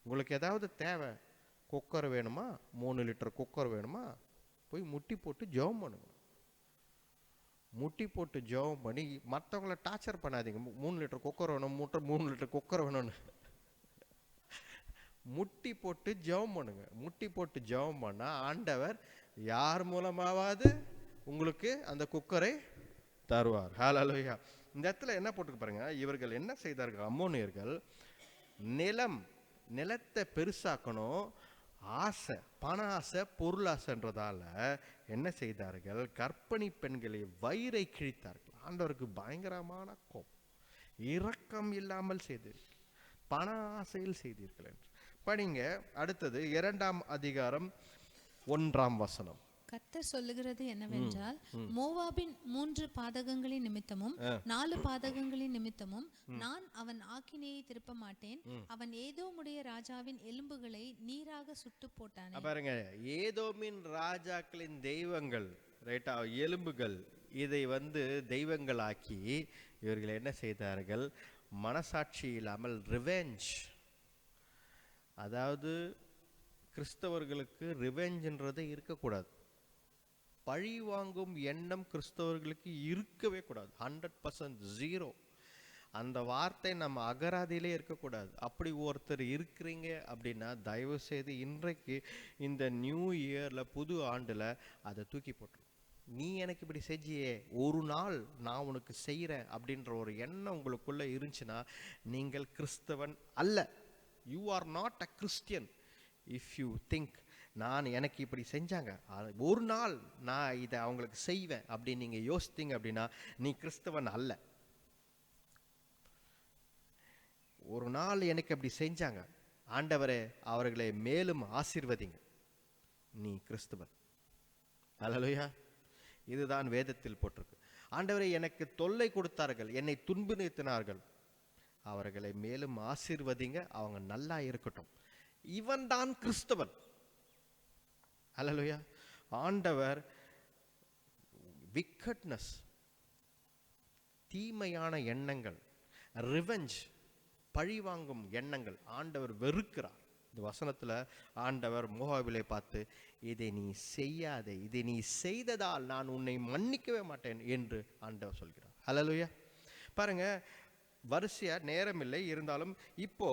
[SPEAKER 1] உங்களுக்கு ஏதாவது தேவை, குக்கர் வேணுமா, 3 லிட்டர் குக்கர் வேணுமா, போய் முட்டி போட்டு ஜெபம் பண்ணுங்க. முட்டி போட்டு ஜெபம் பண்ணி மற்றவங்கள டார்ச்சர் பண்ணாதீங்க. 3 லிட்டர் குக்கர் வேணும், 3 லிட்டர் குக்கர் வேணும்னு. முட்டி போட்டு ஜெபம் பண்ணுங்க. முட்டி போட்டு ஜெபம் பண்ணா ஆண்டவர் யார் மூலமாவது உங்களுக்கு அந்த குக்கரை தருவார். ஹல்லேலூயா. இந்த இடத்துல என்ன போட்டுக்க பாருங்க, இவர்கள் என்ன செய்தார்கள்? அம்மோனியர்கள் நிலத்தை பெருசாக்கணும், ஆசை, பண ஆசை, பொருள் ஆசைன்றதால என்ன செய்தார்கள்? கர்ப்பிணி பெண்களை வயிறை கிழித்தார்கள். ஆண்டவருக்கு பயங்கரமான கோபம். இரக்கம் இல்லாமல் செய்தீர்கள், பண ஆசையில் செய்தீர்கள் என்று படிங்க. அடுத்தது 2ஆம் அதிகாரம் 1ஆம் வசனம்.
[SPEAKER 3] கர்த்தர் சொல்லுகிறது என்னவென்றால், மோவாபின் 3 பாதகங்களின் நிமித்தமும் 4 பாதகங்களின் நிமித்தமும் நான் அவன் ஆக்கினையை திருப்ப மாட்டேன். அவன் ஏதோமுடைய ராஜாவின் எலும்புகளை நீராக சுட்டு போட்டானே.
[SPEAKER 1] பாருங்க, ஏதோமின் ராஜாக்களின் தெய்வங்கள், ரைட்டா, எலும்புகள், இதை தெய்வங்களாக்கி இவர்கள் என்ன செய்தார்கள்? மனசாட்சி இல்லாமல் ரிவெஞ்ச், அதாவது கிறிஸ்தவர்களுக்கு ரிவெஞ்சுன்றது இருக்கக்கூடாது. பழி வாங்கும் எண்ணம் கிறிஸ்தவர்களுக்கு இருக்கவே கூடாது. 100% 0. அந்த வார்த்தை நம்ம அகராதியிலே இருக்கக்கூடாது. அப்படி ஒருத்தர் இருக்கிறீங்க அப்படின்னா தயவு செய்து இன்றைக்கு இந்த நியூ இயர்ல, புது ஆண்டுல அதை தூக்கி போட்டுரும். நீ எனக்கு இப்படி செஞ்சியே, ஒரு நாள் நான் உனக்கு செய்கிறேன் அப்படின்ற ஒரு எண்ணம் உங்களுக்குள்ள இருந்துச்சுன்னா நீங்கள் கிறிஸ்தவன் அல்ல. You are not a Christian if you think நான் எனக்கு இப்படி செஞ்சாங்க, ஒரு நாள் நான் இதை அவங்களுக்கு செய்வேன் அப்படின்னு நீங்கள் யோசித்தீங்க அப்படின்னா நீ கிறிஸ்தவன் அல்ல. ஒரு நாள் எனக்கு அப்படி செஞ்சாங்க, ஆண்டவரே அவர்களை மேலும் ஆசீர்வதிங்க, நீ கிறிஸ்தவன். அல்லேலூயா. இதுதான் வேதத்தில் போட்டிருக்கு. ஆண்டவரே எனக்கு தொல்லை கொடுத்தார்கள், என்னை துன்புறுத்தினார்கள், அவர்களை மேலும் ஆசீர்வதிங்க, அவங்க நல்லா இருக்கட்டும். இவன் தான் கிறிஸ்தவன். அல்லேலூயா. ஆண்டவர் விக்கட்னஸ், தீமையான எண்ணங்கள், ரிவெஞ்ச், பழிவாங்கும் எண்ணங்கள் ஆண்டவர் வெறுக்கிறார். இந்த வசனத்துல ஆண்டவர் மோவாபிலை பார்த்து, இதை நீ செய்யாதே, இதை நீ செய்ததால் நான் உன்னை மன்னிக்கவே மாட்டேன் என்று ஆண்டவர் சொல்கிறார். அல்லேலூயா. பாருங்க, வரிசையா நேரம் இல்லை, இருந்தாலும் இப்போ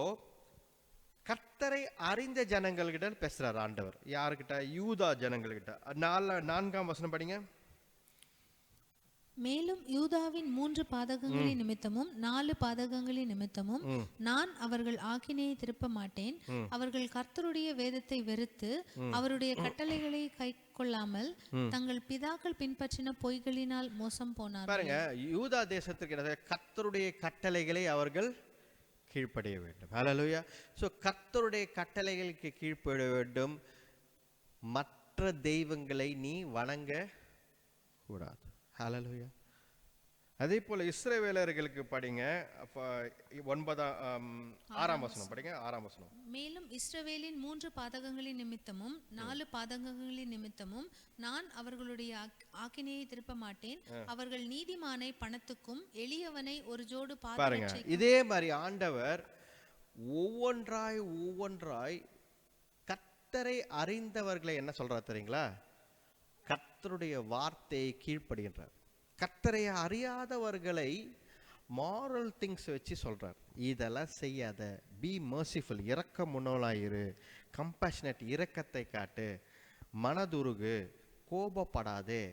[SPEAKER 1] கர்த்தரை அறிந்த ஜனங்கள்கிட்ட பேசுறார் ஆண்டவர். யாருக்கிட்ட? யூதா ஜனங்கள்கிட்ட. 4ஆம் வசனம் படிங்க.
[SPEAKER 3] மேலும் யூதாவின் 3 பாதகங்களின் நிமித்தமும் 4 பாதகங்களின் நிமித்தமும் நான் அவர்கள் ஆக்கினையை திருப்ப மாட்டேன். அவர்கள் கர்த்தருடைய வேதத்தை வெறுத்து அவருடைய கட்டளைகளை கை கொள்ளாமல் தங்கள் பிதாக்கள் பின்பற்றின பொய்களினால் மோசம் போனார்.
[SPEAKER 1] பாருங்க, யூதா தேசத்திற்கு கர்த்தருடைய கட்டளைகளை அவர்கள் கீழ்ப்படிய வேண்டும். ஹல்லேலூயா. சோ கர்த்தருடைய கட்டளைகளுக்கு கீழ்ப்படிய வேண்டும். மற்ற தெய்வங்களை நீ வணங்க கூடாது. ஹல்லேலூயா. அதே போல இஸ்ரவேலர்களுக்கு படிங்க. அப்ப 6ஆம் வசனம் படிங்க. 6ஆம் வசனம்.
[SPEAKER 3] மேலும் இஸ்ரவேலின் 3 பாதகங்களின் நிமித்தமும் 4 பாதகங்களின் நிமித்தமும் நான் அவர்களுடைய ஆக்கினையை திருப்ப மாட்டேன். அவர்கள் நீதிமானை பணத்துக்கும் எளியவனை ஒரு ஜோடு
[SPEAKER 1] பாருங்க, இதே மாதிரி ஆண்டவர் ஒவ்வொன்றாய் கர்த்தரை அறிந்தவர்களை என்ன சொல்றார் தெரியுங்களா? கர்த்தருடைய வார்த்தையை கீழ்ப்படுகின்றார். கர்த்தரை அறியாதவர்களை மாரல் திங்ஸ் வச்சு சொல்றார். இதெல்லாம் செய்யாத, பி மர்சிஃபுல், இரக்கமுள்ளவனாயிரு, கம்பேஷனேட், இரக்கத்தை காட்டு, மனதுருகு, கோபப்படாதே,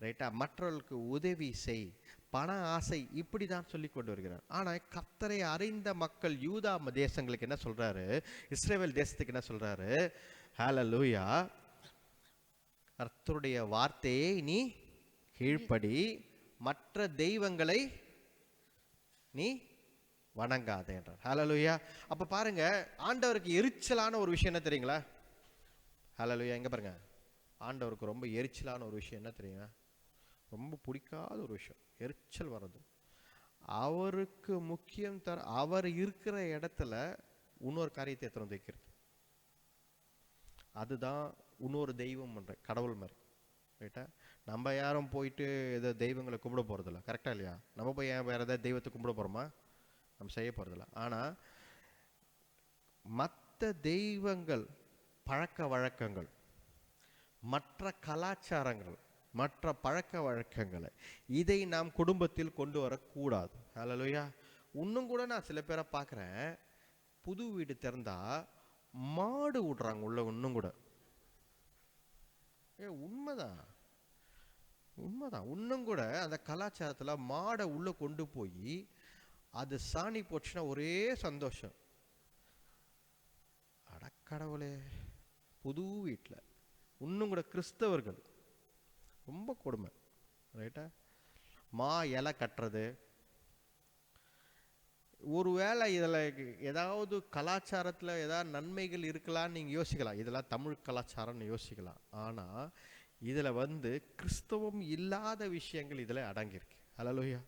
[SPEAKER 1] ரைட்டா, மற்றவர்களுக்கு உதவி செய், பண ஆசை, இப்படி தான் சொல்லி கொண்டு வருகிறார். ஆனால் கர்த்தரை அறிந்த மக்கள் யூதா தேசங்களுக்கு என்ன சொல்றாரு? இஸ்ரவேல் தேசத்துக்கு என்ன சொல்றாரு? ஹல்லேலூயா. கர்த்தருடைய வார்த்தையை நீ கீழ்ப்படி, மற்ற தெய்வங்களை நீ வணங்காதே என்றார். ஹல்லேலூயா. அப்ப பாருங்க, ஆண்டவருக்கு எரிச்சலான ஒரு விஷயம் என்ன தெரியுங்களா? ஹல்லேலூயா. எங்க பாருங்க, ஆண்டவருக்கு ரொம்ப எரிச்சலான ஒரு விஷயம் என்ன தெரியுங்க? ரொம்ப பிடிக்காத ஒரு விஷயம், எரிச்சல் வர்றது. அவருக்கு முக்கியம் அவர் இருக்கிற இடத்துல இன்னொரு காரியத்தை எத்தனை வைக்கிறது, அதுதான் இன்னொரு தெய்வம் பண்ற கடவுள் மாதிரி. ரைட்டா? நம்ம யாரும் போயிட்டு ஏதோ தெய்வங்களை கும்பிட போறதில்ல, கரெக்டா இல்லையா? நம்ம போய் ஏன் வேற ஏதாவது தெய்வத்தை கும்பிட போறோமா? நம்ம செய்ய போறதில்ல. ஆனா மற்ற தெய்வங்கள், பழக்க வழக்கங்கள், மற்ற கலாச்சாரங்கள், மற்ற பழக்க வழக்கங்களை, இதை நாம் குடும்பத்தில் கொண்டு வரக்கூடாது. ஹல்லேலூயா. இன்னும் கூட நான் சில பேரை பார்க்குறேன், புது வீடு திறந்தா மாடு விடுறாங்க உள்ள. இன்னும் கூட உண்மைதான். இன்னும் கூட அந்த கலாச்சாரத்துல மாடை உள்ள கொண்டு போய் அது சாணி போச்சுன்னா ஒரே சந்தோஷம். அடக்கடவுளே, புது வீட்டுல இன்னும் கூட கிறிஸ்தவர்கள் ரொம்ப கொடுமை. ரைட்டா? இலை கட்டுறது. ஒருவேளை இதில் ஏதாவது கலாச்சாரத்தில் ஏதாவது நன்மைகள் இருக்கலாம்னு நீங்கள் யோசிக்கலாம். இதெல்லாம் தமிழ் கலாச்சாரம்னு யோசிக்கலாம். ஆனால் இதில் கிறிஸ்தவம் இல்லாத விஷயங்கள் இதில் அடங்கியிருக்கு. ஹல்லேலூயா.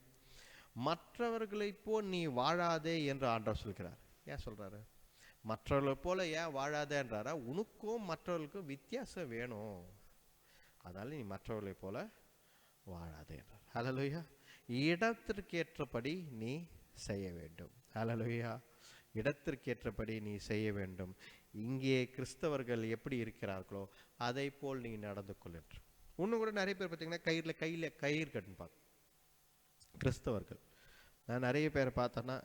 [SPEAKER 1] மற்றவர்களை போல் நீ வாழாதே என்று ஆண்டவர் சொல்கிறார். ஏன் சொல்கிறாரு? மற்றவர்களை போல ஏன் வாழாதேன்றாரா? உனக்கும் மற்றவர்களுக்கும் வித்தியாசம் வேணும், அதனால நீ மற்றவர்களை போல வாழாதே என்றார். ஹல்லேலூயா. இடத்திற்கேற்றபடி நீ செய்ய வேண்டும். ஹல்லேலூயா. இடத்திற்கேற்றபடி நீ செய்ய வேண்டும். இங்கே கிறிஸ்தவர்கள் எப்படி இருக்கிறார்களோ அதை போல் நீ நடந்து கொள் என்று. இன்னும் கூட நிறைய பேர் பார்த்தீங்கன்னா கையில் கயிறு கட்டுப்பாங்க கிறிஸ்தவர்கள். நான் நிறைய பேரை பார்த்தேன்னா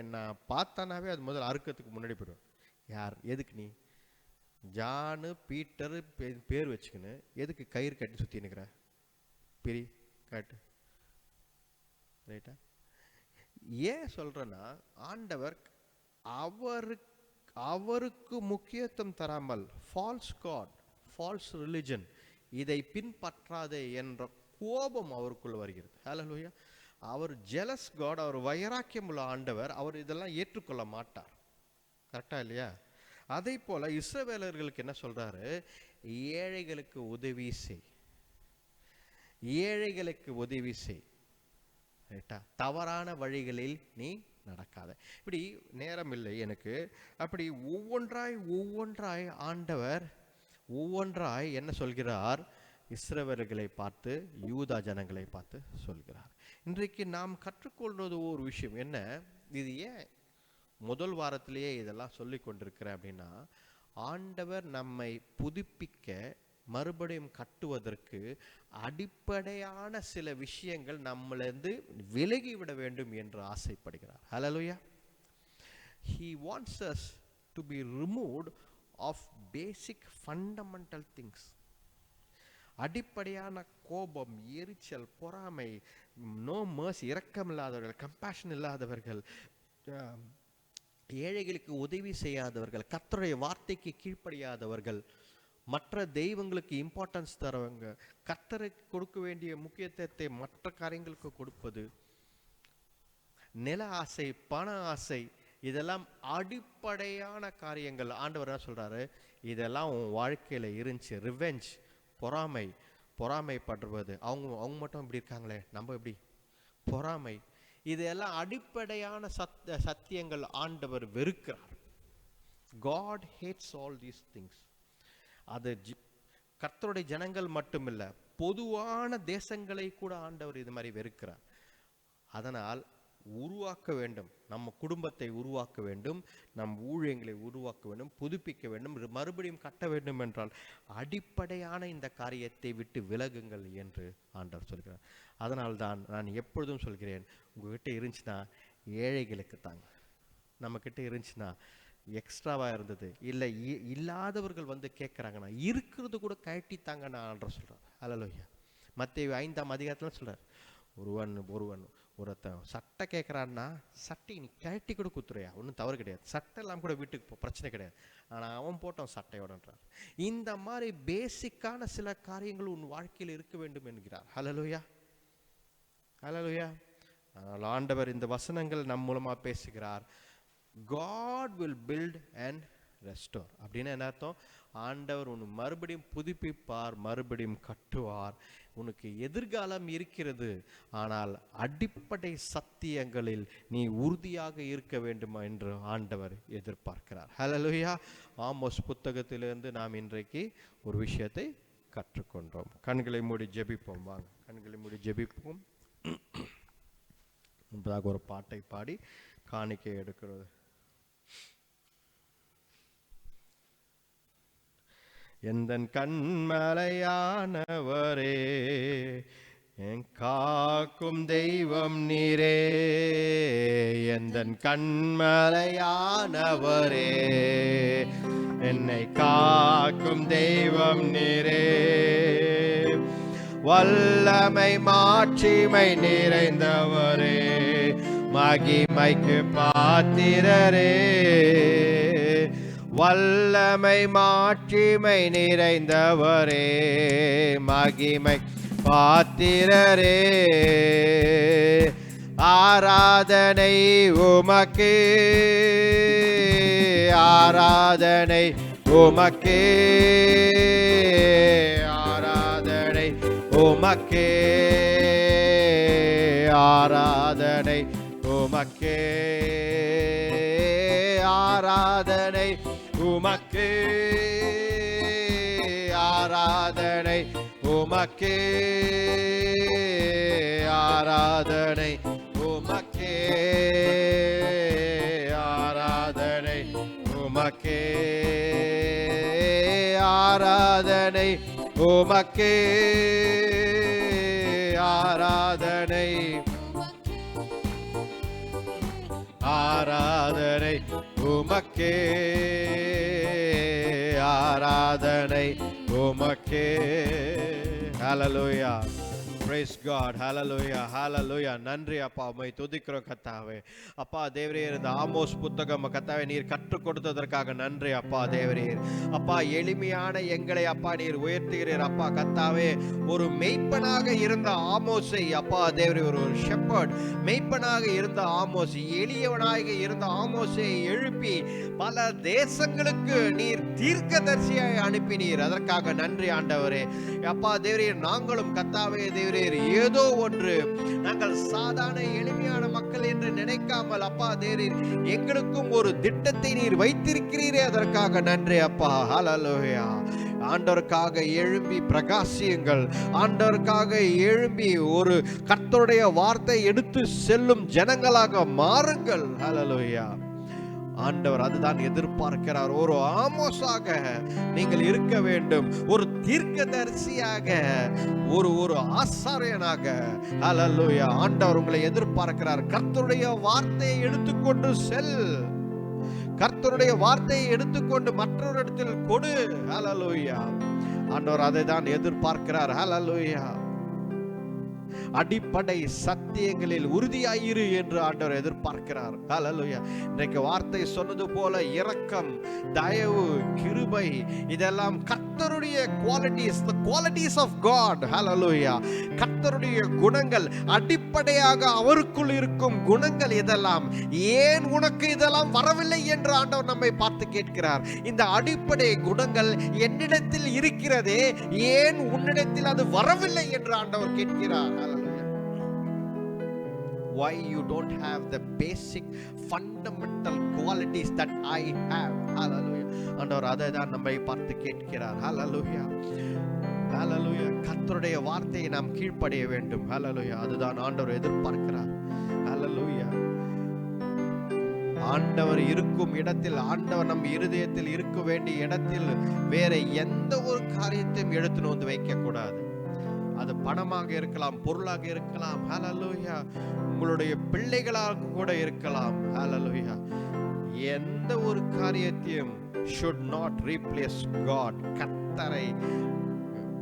[SPEAKER 1] என்ன பார்த்தானாவே அது முதல்ல அறுக்கிறதுக்கு முன்னாடி போயிடுவேன். யார்? எதுக்கு நீ ஜானு பீட்டர் பேர் வச்சுக்கின்னு எதுக்கு கயிறு கட்டி சுற்றி நிற்கிற? பிரி காட்டு. ரைட்டா? ஏன் சொல்கிறேன்னா, ஆண்டவர் அவருக்கு முக்கியத்துவம் தராமல் ஃபால்ஸ் காட், ஃபால்ஸ் ரிலிஜன், இதை பின்பற்றாதே என்ற கோபம் அவருக்குள் வருகிறது. ஹல்லேலூயா. அவர் ஜெலஸ் காட், அவர் வைராக்கியம் உள்ள ஆண்டவர். அவர் இதெல்லாம் ஏற்றுக்கொள்ள மாட்டார். கரெக்டா இல்லையா? அதே போல இஸ்ரவேலர்களுக்கு என்ன சொல்றாரு? ஏழைகளுக்கு உதவி செய், ஏழைகளுக்கு உதவி செய். ரைட்டா? தவறான வழிகளில் நீ நடக்காத. இப்படி நேரம் இல்லை எனக்கு. அப்படி ஒவ்வொன்றாய் ஆண்டவர் ஒவ்வொன்றாய் என்ன சொல்கிறார்? இஸ்ரவேலர்களை பார்த்து, யூதா ஜனங்களை பார்த்து சொல்கிறார். இன்றைக்கு நாம் கற்றுக்கொள்வது ஒரு விஷயம் என்ன? இது ஏன் முதல் வாரத்திலேயே இதெல்லாம் சொல்லி கொண்டிருக்கிறேன் அப்படின்னா, ஆண்டவர் நம்மை புதுப்பிக்க, மறுபடியும் கட்டுவதற்கு அடிப்படையான சில விஷயங்கள் நம்மளிருந்து விலகிவிட வேண்டும் என்று ஆசைப்படுகிறார். ஹல்லேலூயா. He wants us to be removed of basic fundamental things. அடிப்படையான கோபம், எரிச்சல், பொறாமை, நோ மர்சி, இரக்கம் இல்லாதவர்கள், கம்பேஷன் இல்லாதவர்கள், ஏழைகளுக்கு உதவி செய்யாதவர்கள், கர்த்தருடைய வார்த்தைக்கு கீழ்ப்படியாதவர்கள், மற்ற தெய்வங்களுக்கு இம்பார்ட்டன்ஸ் தரவங்க, கர்த்தருக்கு கொடுக்க வேண்டிய முக்கியத்துவத்தை மற்ற காரியங்களுக்கு கொடுப்பது, நில ஆசை, பண ஆசை, இதெல்லாம் அடிப்படையான காரியங்கள். ஆண்டவர் என்ன சொல்றாரு? இதெல்லாம் உன் வாழ்க்கையில இருந்துச்சு. ரிவெஞ்ச், பொறாமைப்படுவது, அவங்க மட்டும் இப்படி இருக்காங்களே, நம்ம எப்படி? பொறாமை, இதெல்லாம் அடிப்படையான சத்தியங்கள் ஆண்டவர் வெறுக்கிறார். God hates all these things. அது கர்த்தருடைய ஜனங்கள் மட்டுமில்ல, பொதுவான தேசங்களை கூட ஆண்டவர் இது மாதிரி வெறுக்கிறார். அதனால் உருவாக்க வேண்டும், நம்ம குடும்பத்தை உருவாக்க வேண்டும், நம் ஊழியங்களை உருவாக்க வேண்டும், புதுப்பிக்க வேண்டும், மறுபடியும் கட்ட வேண்டும் என்றால் அடிப்படையான இந்த காரியத்தை விட்டு விலகுங்கள் என்று ஆண்டவர் சொல்கிறார். அதனால்தான் நான் எப்பொழுதும் சொல்கிறேன், உங்ககிட்ட இருந்துச்சுன்னா ஏழைகளுக்கு தாங்க. நம்மக்கிட்ட இருந்துச்சுன்னா எக்ஸ்ட்ராவாக இருந்தது இல்லை, இல்லாதவர்கள் கேட்குறாங்கன்னா இருக்கிறது கூட கழட்டித்தாங்க நான் ஆண்டவர் சொல்கிறார். ஹல்லேலூயா. மத்தேயு 5ஆம் அதிகாரத்தில் சொல்கிறார், ஒருத்தன் சட்டை கேட்குறான்னா சட்டை நீ கழட்டி கூட குத்துறையா, ஒன்றும் தவறு கிடையாது, சட்டை எல்லாம் கூட வீட்டுக்கு பிரச்சனை கிடையாது, ஆனால் அவன் போட்டான் சட்டையோடன்றார். இந்த மாதிரி பேசிக்கான சில காரியங்கள் உன் வாழ்க்கையில் இருக்க வேண்டும் என்கிறார். ஹல்லேலூயா. ஹல்லேலூயா. ஆனால் ஆண்டவர் இந்த வசனங்கள் நம் மூலமாக பேசுகிறார். God will build and restore. அப்படின்னு என்ன அர்த்தம்? ஆண்டவர் உன்னை மறுபடியும் புதுப்பிப்பார், மறுபடியும் கட்டுவார். உனக்கு எதிர்காலம் இருக்கிறது, ஆனால் அடிப்படை சத்தியங்களில் நீ உறுதியாக இருக்க வேண்டும் என்று ஆண்டவர் எதிர்பார்க்கிறார். ஹல்லேலூயா. ஆமோஸ் புத்தகத்திலிருந்து நாம் இன்றைக்கு ஒரு விஷயத்தை கற்றுக்கொண்டோம். கண்களை மூடி ஜெபிப்போம். வாங்க, கண்களை மூடி ஜெபிப்போம். முன்பதாக ஒரு பாட்டை பாடி காணிக்கை எடுக்கிறது. எந்தன் கண்மலையானவரே, என் காக்கும் தெய்வம் நீரே, எந்தன் கண்மலையானவரே, என்னை காக்கும் தெய்வம் நீரே, வல்லமை மாட்சிமை நிறைந்தவரே, மகிமைக்கு பாத்திரரே, வல்லமை மாட்சிமை நிறைந்தவரே, மகிமை பாத்திரரே, ஆராதனை உமக்கே, ஆராதனை உமக்கே, ஆராதனை உமக்கே ஆராதனை, உமக்கே ஆராதனை, உமக்கே ஆராதனை, உமக்கே ஆராதனை, உமக்கே ஆராதனை, உமக்கே ஆராதனை, உமக்கே ஆராதனை, ஆராதனை, உமக்கே ஆராதனை, உமக்கே. ஹல்லேலூயா. Praise God. Hallelujah. Hallelujah. நன்றி அப்பா, உம்மை துதிக்கிறோம் கர்த்தாவே. அப்பா தேவரீர், இந்த ஆமோஸ் புத்தகம் கர்த்தாவே நீர் கற்றுக் கொடுத்ததற்காக நன்றி அப்பா தேவரீர். அப்பா எளிமையான எங்களை அப்பா நீர் உயர்த்துகிறீர் அப்பா கர்த்தாவே. ஒரு மெய்ப்பனாக இருந்த ஆமோஸை அப்பா தேவரீர், ஒரு ஷெப்பர்ட் மெய்ப்பனாக இருந்த ஆமோஸ், எளியவனாக இருந்த ஆமோஸை எழுப்பி பல தேசங்களுக்கு நீர் தீர்க்கதரிசியாய் அனுப்பினீர். அதற்காக நன்றி ஆண்டவரே. அப்பா தேவரீர், நாங்களும் கர்த்தாவே தேவரீர் ஏதோ ஒன்று, நாங்கள் சாதாரண எளிமையான மக்கள் என்று நினைக்காமல் அப்பா தேவரீர் எங்களுக்கும் ஒரு திட்டத்தை நீர் வைத்திருக்கிறீரே, அதற்காக நன்றி அப்பா. ஹல்லேலூயா. ஆண்டவருக்காக எழும்பி பிரகாசியுங்கள். ஆண்டவருக்காக எழும்பி ஒரு கர்த்தருடைய வார்த்தை எடுத்து செல்லும் ஜனங்களாக மாறுங்கள். ஹல்லேலூயா. ஆண்டவர் அதுதான் எதிர்பார்க்கிறார். ஒரு ஆமோஸாக நீங்கள் இருக்க வேண்டும், ஒரு தீர்க்கதரிசியாக, ஒரு ஆசாரியனாக. ஹல்லேலூயா. ஆண்டவர் உங்களை எதிர்பார்க்கிறார். கர்த்தருடைய வார்த்தையை எடுத்துக்கொண்டு செல், கர்த்தருடைய வார்த்தையை எடுத்துக்கொண்டு மற்றொரு இடத்தில் கொடு. ஹல்லேலூயா. ஆண்டவர் அதை தான் எதிர்பார்க்கிறார். ஹல்லேலூயா. அடிப்படை சத்தியங்களில் உறுதியாயிரு என்று ஆண்டவர் எதிர்பார்க்கிறார். ஹல்லேலூயா. இன்றைக்கு வார்த்தை சொன்னது போல இரக்கம், தயவு, கிருபை, இதெல்லாம் கர்த்தருடைய qualities, the qualities of God. ஹல்லேலூயா. கர்த்தருடைய குணங்கள், அடிப்படையாக அவருக்குள் இருக்கும் குணங்கள் இதெல்லாம். ஏன் உனக்கு இதெல்லாம் வரவில்லை என்று ஆண்டவர் நம்மை பார்த்து கேட்கிறார். இந்த அடிப்படை குணங்கள் என்னிடத்தில் இருக்கிறதே, ஏன் உன்னிடத்தில் அது வரவில்லை என்று ஆண்டவர் கேட்கிறார். Why you don't have the basic fundamental qualities that I have? Hallelujah. ஆண்டவர் அதை தான் நம்மை பார்த்து கேட்கிறார். Hallelujah. Hallelujah. கர்த்தருடைய வார்த்தையை நாம் கீழ்ப்படிய வேண்டும். Hallelujah. அதுதான் ஆண்டவர் எதிர்பார்க்கிறார். Hallelujah. ஆண்டவர் இருக்கும் இடத்தில், ஆண்டவர் நம் இருதயத்தில் இருக்க வேண்டிய இடத்தில் வேற எந்த ஒரு காரியத்தையும் எடுத்து வந்து வைக்க கூடாது. அது பணமாக இருக்கலாம், பொருளாக இருக்கலாம். ஹல்லேலூயா. உங்களுடைய பிள்ளைகளாக கூட இருக்கலாம். ஹல்லேலூயா. எந்த ஒரு காரியத்தையும் should not replace God. கர்த்தரை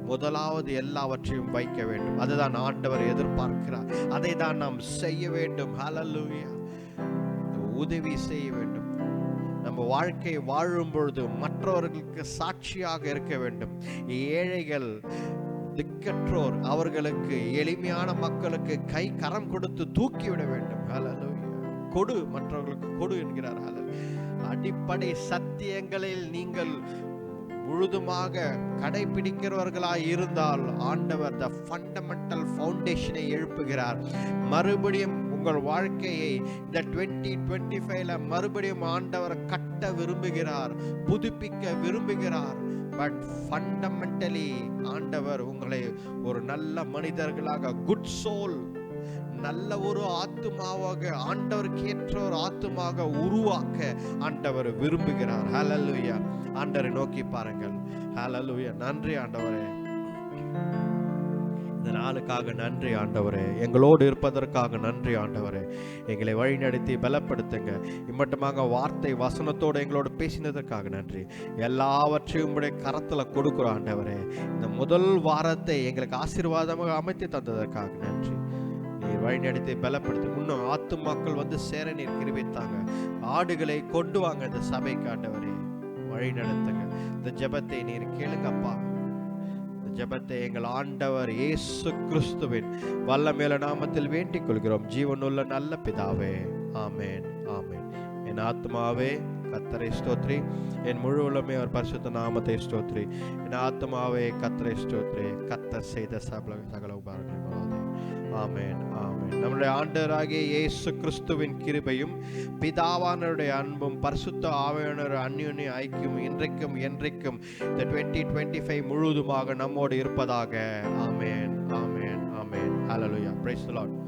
[SPEAKER 1] முதலாவது எல்லாவற்றையும் வைக்க வேண்டும். அதுதான் ஆண்டவர் எதிர்பார்க்கிறார். அதை தான் நாம் செய்ய வேண்டும். ஹல்லேலூயா. உதவி செய்ய வேண்டும். நம்ம வாழ்க்கை வாழும் பொழுது மற்றவர்களுக்கு சாட்சியாக இருக்க வேண்டும். ஏழைகள், திக்கற்றோர், அவர்களுக்கு, எளிமையான மக்களுக்கு கை கரம் கொடுத்து தூக்கிவிட வேண்டும். ஹல்லேலூயா. கொடு, மற்றவர்களுக்கு கொடு என்கிறார். அடிப்படை சத்தியங்களில் நீங்கள் முழுதுமாக கடைபிடிக்கிறவர்களாய் இருந்தால் ஆண்டவர் the fundamental foundation-ஐ எழுப்புகிறார். மறுபடியும் உங்கள் வாழ்க்கையை இந்த 2025ல மறுபடியும் ஆண்டவர் கட்ட விரும்புகிறார், புதுப்பிக்க விரும்புகிறார். பட் ஃபண்டமெண்டலி ஆண்டவர் உங்களை ஒரு நல்ல மனிதர்களாக, குட் சோல், நல்ல ஒரு ஆத்துமாவாக, ஆண்டவருக்கு ஏற்ற ஒரு ஆத்துமாக உருவாக்க ஆண்டவர் விரும்புகிறார். ஹல்லேலூயா. ஆண்டவரை நோக்கி பாருங்கள். ஹல்லேலூயா. நன்றி ஆண்டவரே, இந்த நாளுக்காக நன்றி ஆண்டவரே, எங்களோடு இருப்பதற்காக நன்றி ஆண்டவரே. எங்களை வழிநடத்தி பலப்படுத்துங்க. இம்மட்டுமாக வார்த்தை வசனத்தோடு எங்களோடு பேசினதற்காக நன்றி. எல்லாவற்றையும் உடைய கரத்துல கொடுக்குறோம் ஆண்டவரே. இந்த முதல் வாரத்தை எங்களுக்கு ஆசீர்வாதமாக அமைத்து தந்ததற்காக நன்றி. நீர் வழிநடத்தி பலப்படுத்து. இன்னும் ஆத்துமாக்கள் வந்து சேர நீர் கிருபைத்தாங்க. ஆடுகளை கொண்டு வாங்க இந்த சபைக்கு ஆண்டவரே, வழி நடத்துங்க. இந்த ஜெபத்தை நீர் கேளுங்கப்பா. இந்த ஜெபத்தை எங்கள் ஆண்டவர் இயேசு கிறிஸ்துவின் வல்லமையுள்ள நாமத்தில் வேண்டிக் கொள்கிறோம். ஜீவனுள்ள நல்ல பிதாவே. ஆமென். ஆமென். என் ஆத்மாவே கர்த்தரை ஸ்தோத்ரி. என் முழு உள்ளமே அவர் பரிசுத்த நாமத்தை ஸ்தோத்ரி. என் ஆத்மாவே கர்த்தரை ஸ்தோத்ரி. கர்த்தர் செய்த சகல உபகாரங்களையும். ஆமென், ஆமென். நம்முடைய ஆண்டவராகிய இயேசு கிறிஸ்துவின் கிருபையும் பிதாவானவருடைய அன்பும் பரிசுத்த ஆவியானவர் அந்யோன்ய ஐக்கியம் இன்றைக்கும் என்றைக்கும் இந்த 2025 முழுவதுமாக நம்மோடு இருப்பதாக. Amen, amen, amen. Hallelujah. Praise the Lord.